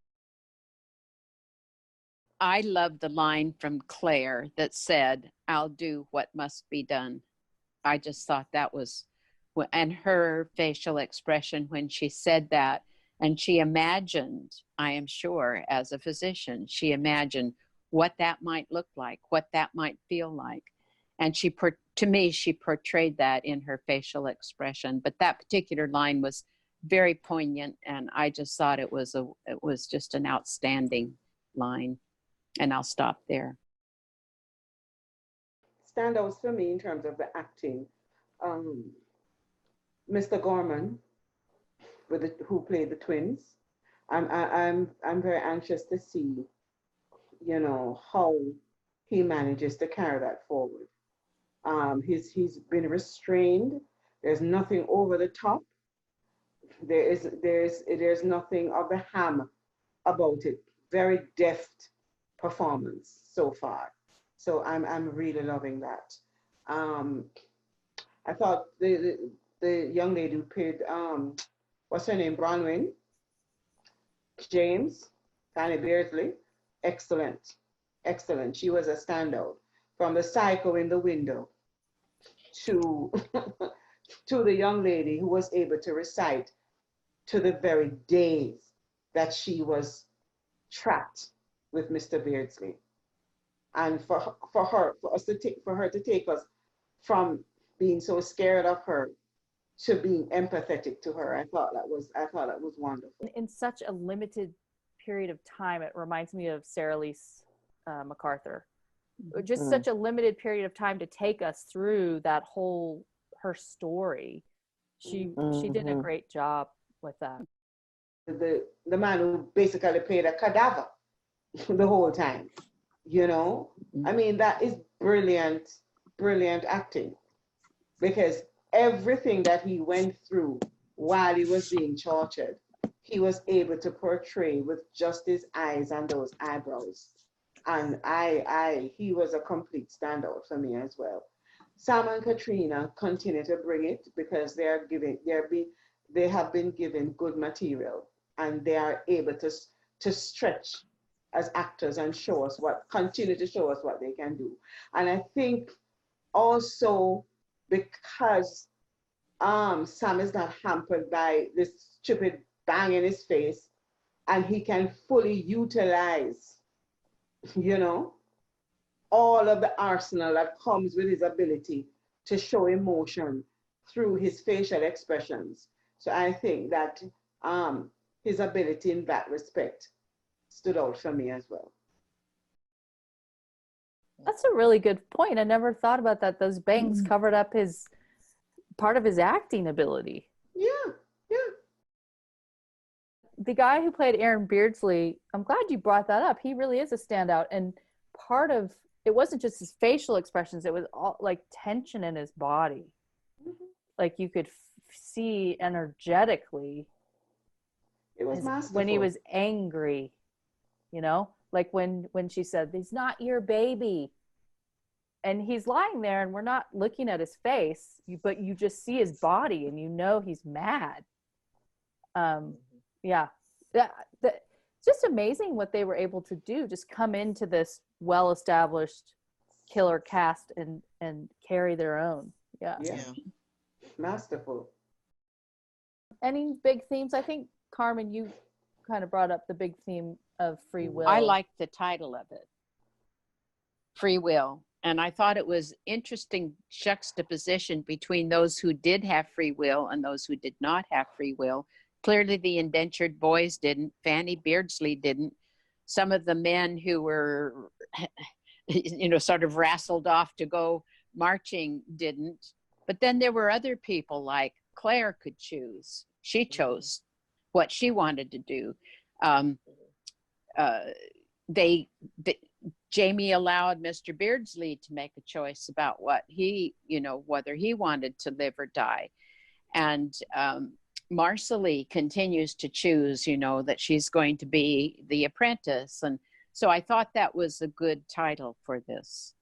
I love the line from Claire that said, "I'll do what must be done." I just thought that was, and her facial expression when she said that, and she imagined, I am sure, as a physician, she imagined what that might look like, what that might feel like. And to me, she portrayed that in her facial expression. But that particular line was very poignant, and I just thought it was just an outstanding line. And I'll stop there. Standouts for me in terms of the acting. Mr. Gorman, who played the twins. I'm very anxious to see, how he manages to carry that forward. He's been restrained. There's nothing over the top. There's nothing of the ham about it. Very deft performance so far. So I'm really loving that. I thought the young lady who played what's her name, Bronwyn James, Fanny Beardsley, excellent. She was a standout, from the psycho in the window to to the young lady who was able to recite to the very days that she was trapped with Mr. Beardsley. And for her to take us from being so scared of her to being empathetic to her, I thought that was wonderful. In such a limited period of time, it reminds me of Sarah Lise MacArthur. Just such a limited period of time to take us through that whole her story. She did a great job with that. The man who basically played a cadaver the whole time, I mean, that is brilliant acting, because everything that he went through while he was being tortured, he was able to portray with just his eyes and those eyebrows. And he was a complete standout for me as well. Sam and Katrina continue to bring it, because they have been given good material, and they are able to stretch as actors and continue to show us what they can do. And I think also because Sam is not hampered by this stupid bang in his face, and he can fully utilize, all of the arsenal that comes with his ability to show emotion through his facial expressions. So I think that his ability in that respect stood out for me as well. That's a really good point. I never thought about that. Those bangs covered up part of his acting ability. Yeah. the guy who played Aaron Beardsley, I'm glad you brought that up. He really is a standout. And part of it wasn't just his facial expressions, it was all like tension in his body. Mhm. Like you could see energetically It was masterful. when he was angry, you know, like when she said, "He's not your baby." And he's lying there and we're not looking at his face, but you just see his body and you know he's mad. Yeah, it's just amazing what they were able to do. Just come into this well-established killer cast and carry their own. Yeah. Yeah. Masterful. Any big themes? I think, Carmen, you kind of brought up the big theme of free will. I liked the title of it, Free Will. And I thought it was interesting juxtaposition between those who did have free will and those who did not have free will. Clearly the indentured boys didn't. Fanny Beardsley didn't. Some of the men who were, you know, sort of rassled off to go marching didn't. But then there were other people like Claire could choose. She chose what she wanted to do. Jamie allowed Mr. Beardsley to make a choice about what he, you know, whether he wanted to live or die. And Marcelly continues to choose, you know, that she's going to be the apprentice. And so I thought that was a good title for this.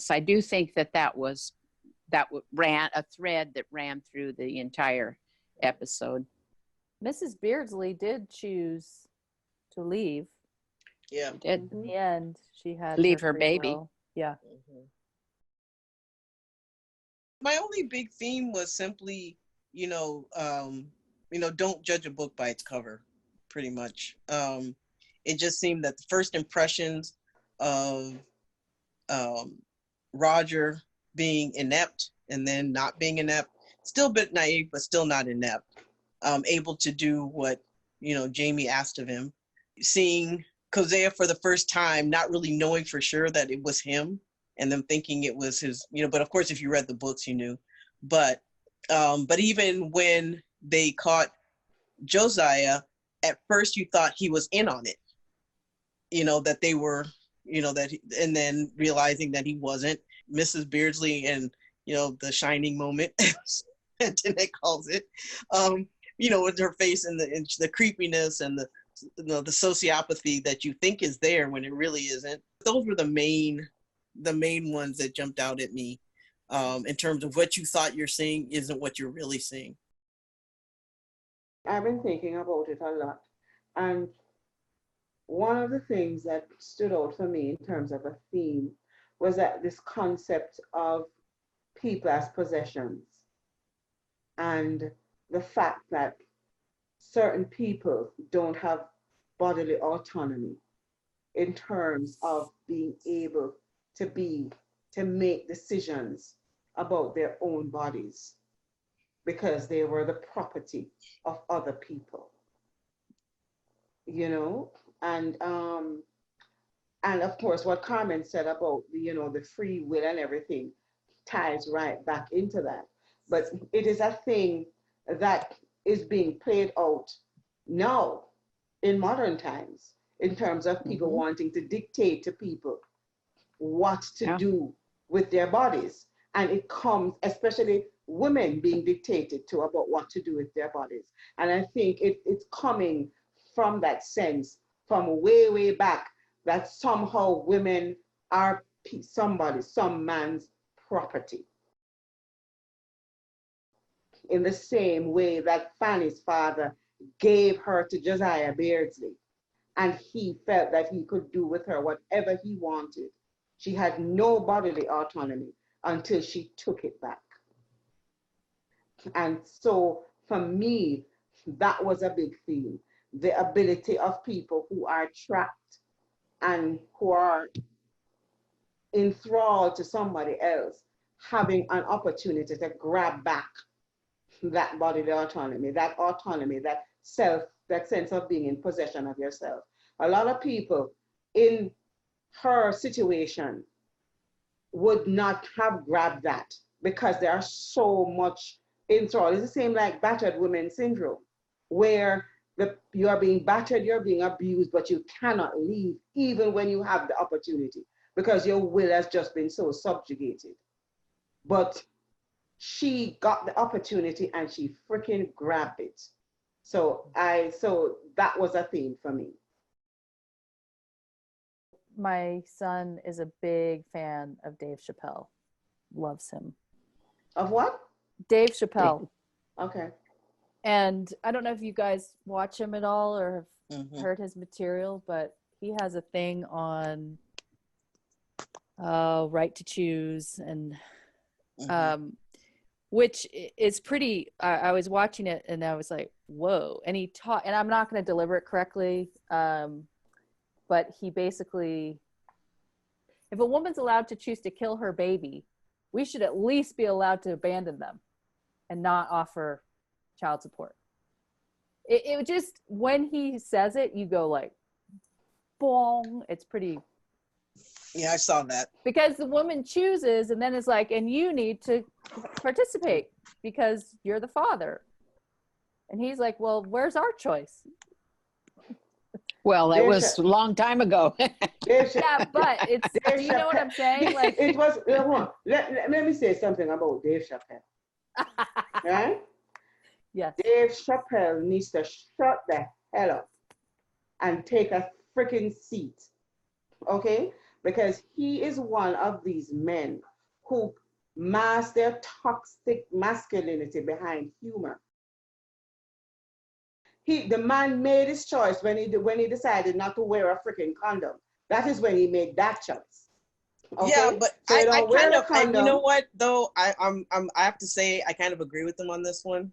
I do think that ran a thread that ran through the entire episode. Mrs. Beardsley did choose to leave. Yeah. Did. In the end, she had Leave her free baby. will. Yeah. My only big theme was simply, don't judge a book by its cover, pretty much. It just seemed that the first impressions of Roger being inept and then not being inept, still a bit naive, but still not inept, able to do what, Jamie asked of him. Seeing Hosea for the first time, not really knowing for sure that it was him, and them thinking it was his, but of course, if you read the books, you knew. But even when they caught Josiah, at first you thought he was in on it, that they were, and then realizing that he wasn't. Mrs. Beardsley and, the shining moment, as Jeanette calls it, with her face and the creepiness and the sociopathy that you think is there when it really isn't. Those were the main ones that jumped out at me, in terms of what you thought you're seeing isn't what you're really seeing. I've been thinking about it a lot. And one of the things that stood out for me in terms of a theme was that this concept of people as possessions, and the fact that certain people don't have bodily autonomy in terms of being able to make decisions about their own bodies because they were the property of other people, and of course what Carmen said about the free will and everything ties right back into that. But it is a thing that is being played out now in modern times in terms of people wanting to dictate to people what to do with their bodies. And it comes, especially women being dictated to about what to do with their bodies. And I think it's coming from that sense, from way, way back, that somehow women are some man's property. In the same way that Fanny's father gave her to Josiah Beardsley, and he felt that he could do with her whatever he wanted. She had no bodily autonomy until she took it back. And so for me, that was a big theme. The ability of people who are trapped and who are enthralled to somebody else, having an opportunity to grab back that bodily autonomy, that sense of being in possession of yourself. A lot of people in her situation would not have grabbed that because they are so much enthralled. It's the same like battered women syndrome, where You are being battered, you're being abused, but you cannot leave even when you have the opportunity because your will has just been so subjugated. But she got the opportunity and she freaking grabbed it. So that was a theme for me. My son is a big fan of Dave Chappelle. Loves him. Of what? Dave Chappelle. Okay. And I don't know if you guys watch him at all or have Mhm. heard his material, but he has a thing on right to choose and which is pretty I was watching it and I was like, whoa. And he taught, and I'm not going to deliver it correctly, but he basically, if a woman's allowed to choose to kill her baby, we should at least be allowed to abandon them and not offer child support. It just, when he says it, you go like, bong. It's pretty. Yeah, I saw that. Because the woman chooses and then it's like, and you need to participate because you're the father. And he's like, well, where's our choice? Well, that was a long time ago. Yeah, but it's, do you know what I'm saying? Like, it was, let me say something about Dave Chappelle. Right? Yes. Dave Chappelle needs to shut the hell up and take a freaking seat. Okay? Because he is one of these men who mask their toxic masculinity behind humor. The man made his choice when he decided not to wear a freaking condom. That is when he made that choice. Okay? Yeah, but so I kind of, you know what though, I have to say I kind of agree with him on this one.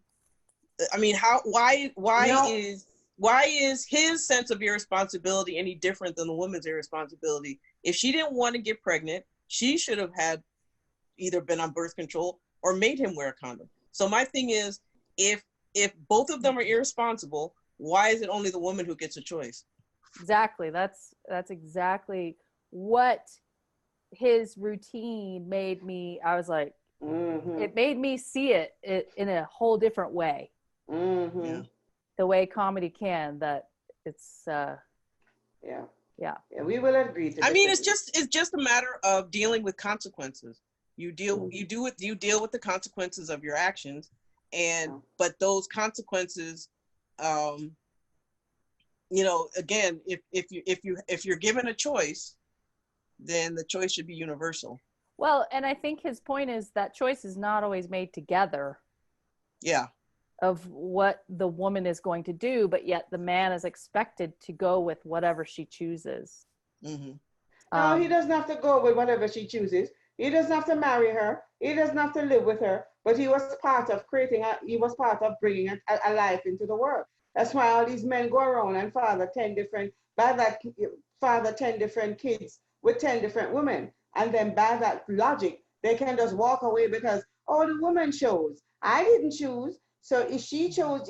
I mean, why is his sense of irresponsibility any different than the woman's irresponsibility? If she didn't want to get pregnant, she should have had either been on birth control or made him wear a condom. So my thing is, if both of them are irresponsible, why is it only the woman who gets a choice? Exactly. That's exactly what his routine made me. I was like, it made me see it in a whole different way. Yeah. The way comedy can, that it's yeah, we will agree to I mean, disagree. it's just a matter of dealing with consequences. You deal with the consequences of your actions, and but those consequences, you know, again, if you're given a choice, then the choice should be universal. Well, and I think his point is that choice is not always made together. Yeah. Of what the woman is going to do, but yet the man is expected to go with whatever she chooses. Mm-hmm. No, he doesn't have to go with whatever she chooses. He doesn't have to marry her. He doesn't have to live with her. But he was part of bringing a life into the world. That's why all these men go around and father 10 different kids with 10 different women. And then by that logic, they can just walk away because, oh, the woman chose. I didn't choose. So if she chose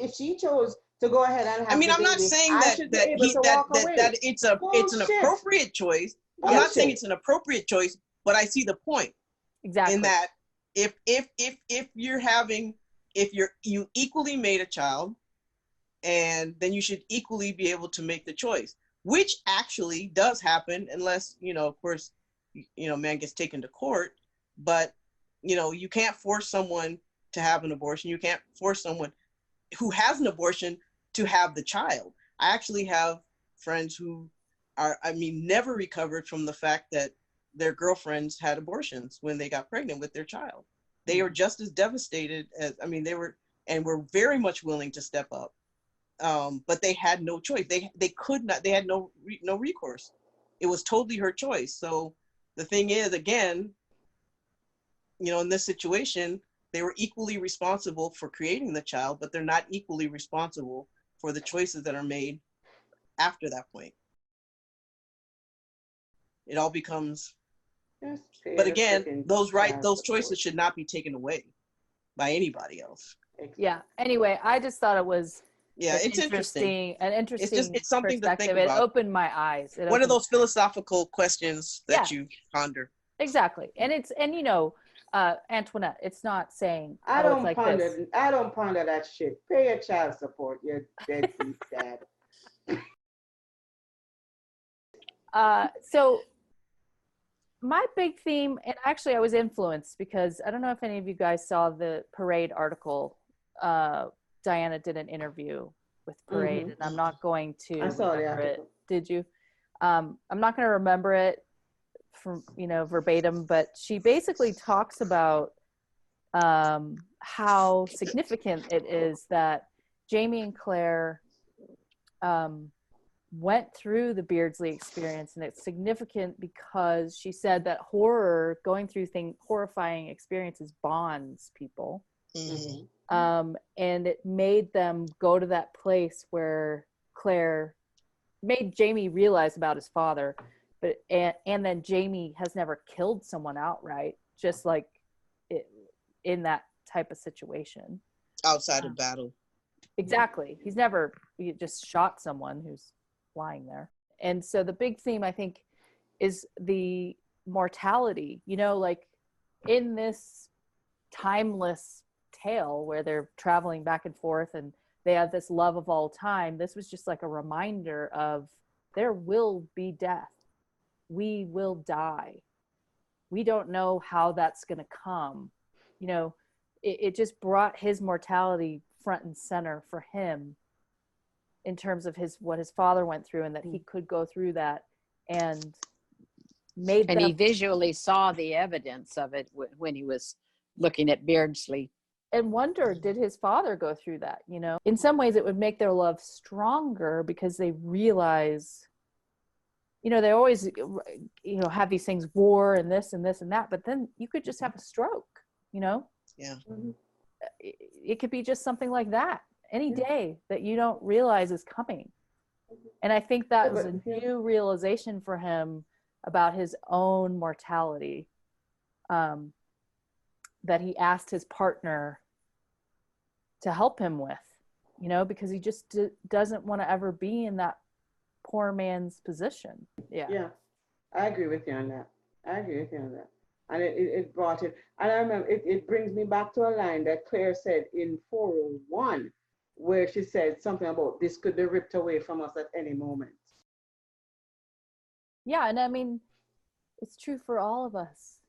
to go ahead and have, I mean, I'm not saying that it's an appropriate choice. I'm not saying it's an appropriate choice, but I see the point. Exactly. In that if you equally made a child, and then you should equally be able to make the choice, which actually does happen, unless, you know, of course, you know, man gets taken to court. But, you know, you can't force someone to have an abortion. You can't force someone who has an abortion to have the child. I actually have friends who never recovered from the fact that their girlfriends had abortions when they got pregnant with their child. They were just as devastated as, they were very much willing to step up. But they had no choice. They could not, they had no recourse. It was totally her choice. So the thing is, again, you know, in this situation, they were equally responsible for creating the child, but they're not equally responsible for the choices that are made after that point. It all becomes, but again, those choices should not be taken away by anybody else. Yeah. Anyway, I just thought it was it's interesting. An interesting it's something to think about. It opened my eyes. One of those philosophical questions that you ponder. Exactly. And you know, Antoinette, it's not saying, I oh, it's don't like ponder. this. I don't ponder that shit. Pay your child support. You're deadbeat dad. So my big theme, and actually I was influenced because I don't know if any of you guys saw the Parade article. Diana did an interview with Parade, and I'm not going to I saw the remember it. article. Did you? I'm not going to remember it from, verbatim, but she basically talks about how significant it is that Jamie and Claire went through the Beardsley experience, and it's significant because she said that going through horrifying experiences bonds people. Mm-hmm. And it made them go to that place where Claire made Jamie realize about his father, and then Jamie has never killed someone outright, just like in that type of situation. Outside of battle. Exactly. He just shot someone who's lying there. And so the big theme, I think, is the mortality, like in this timeless tale where they're traveling back and forth and they have this love of all time. This was just like a reminder of there will be death. We will die. We don't know how that's going to come. It just brought his mortality front and center for him in terms of what his father went through, and that he could go through that, and he visually saw the evidence of it when he was looking at Beardsley. And wonder, did his father go through that? In some ways it would make their love stronger because they realize, they always, have these things, war and this and this and that, but then you could just have a stroke, Yeah. It could be just something like that any day that you don't realize is coming. And I think that was a new realization for him about his own mortality, that he asked his partner to help him with, because he just doesn't want to ever be in that poor man's position. Yeah, I agree with you on that. And it brought it, and I remember it brings me back to a line that Claire said in 401, where she said something about this could be ripped away from us at any moment. Yeah, and I mean, it's true for all of us,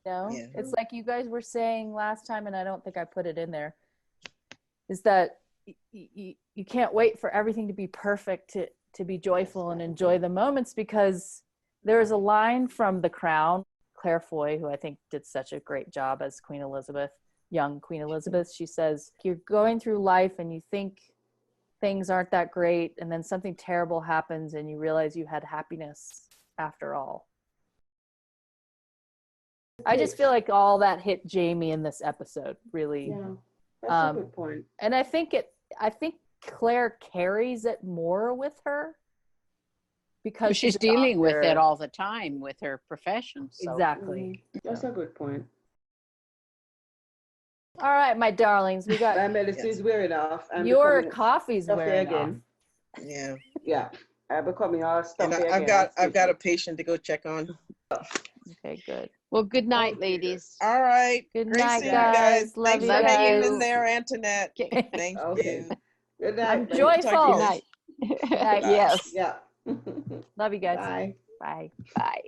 Yeah. It's like you guys were saying last time, and I don't think I put it in there, is that you can't wait for everything to be perfect to be joyful and enjoy the moments, because there's a line from The Crown, Claire Foy, who I think did such a great job as Queen Elizabeth, young Queen Elizabeth. She says, you're going through life and you think things aren't that great, and then something terrible happens and you realize you had happiness after all. I just feel like all that hit Jamie in this episode, really. Yeah, that's a good point. And I think Claire carries it more with her because she's dealing with it all the time with her profession. So. Exactly. That's a good point. All right, my darlings, we got my medicine's wearing off. Your coffee's wearing again. Off. Yeah. Yeah. I'm becoming all stuffy again. I've got a patient to go check on. Okay, good. Well, good night, ladies. All right. Good Great night, seeing guys. You Love Thanks you for guys. hanging in there, Antoinette. Thank okay. you. Good night. I'm joyful. Good night. Good night. Yes. Yeah. Love you guys. Bye. Bye. Bye.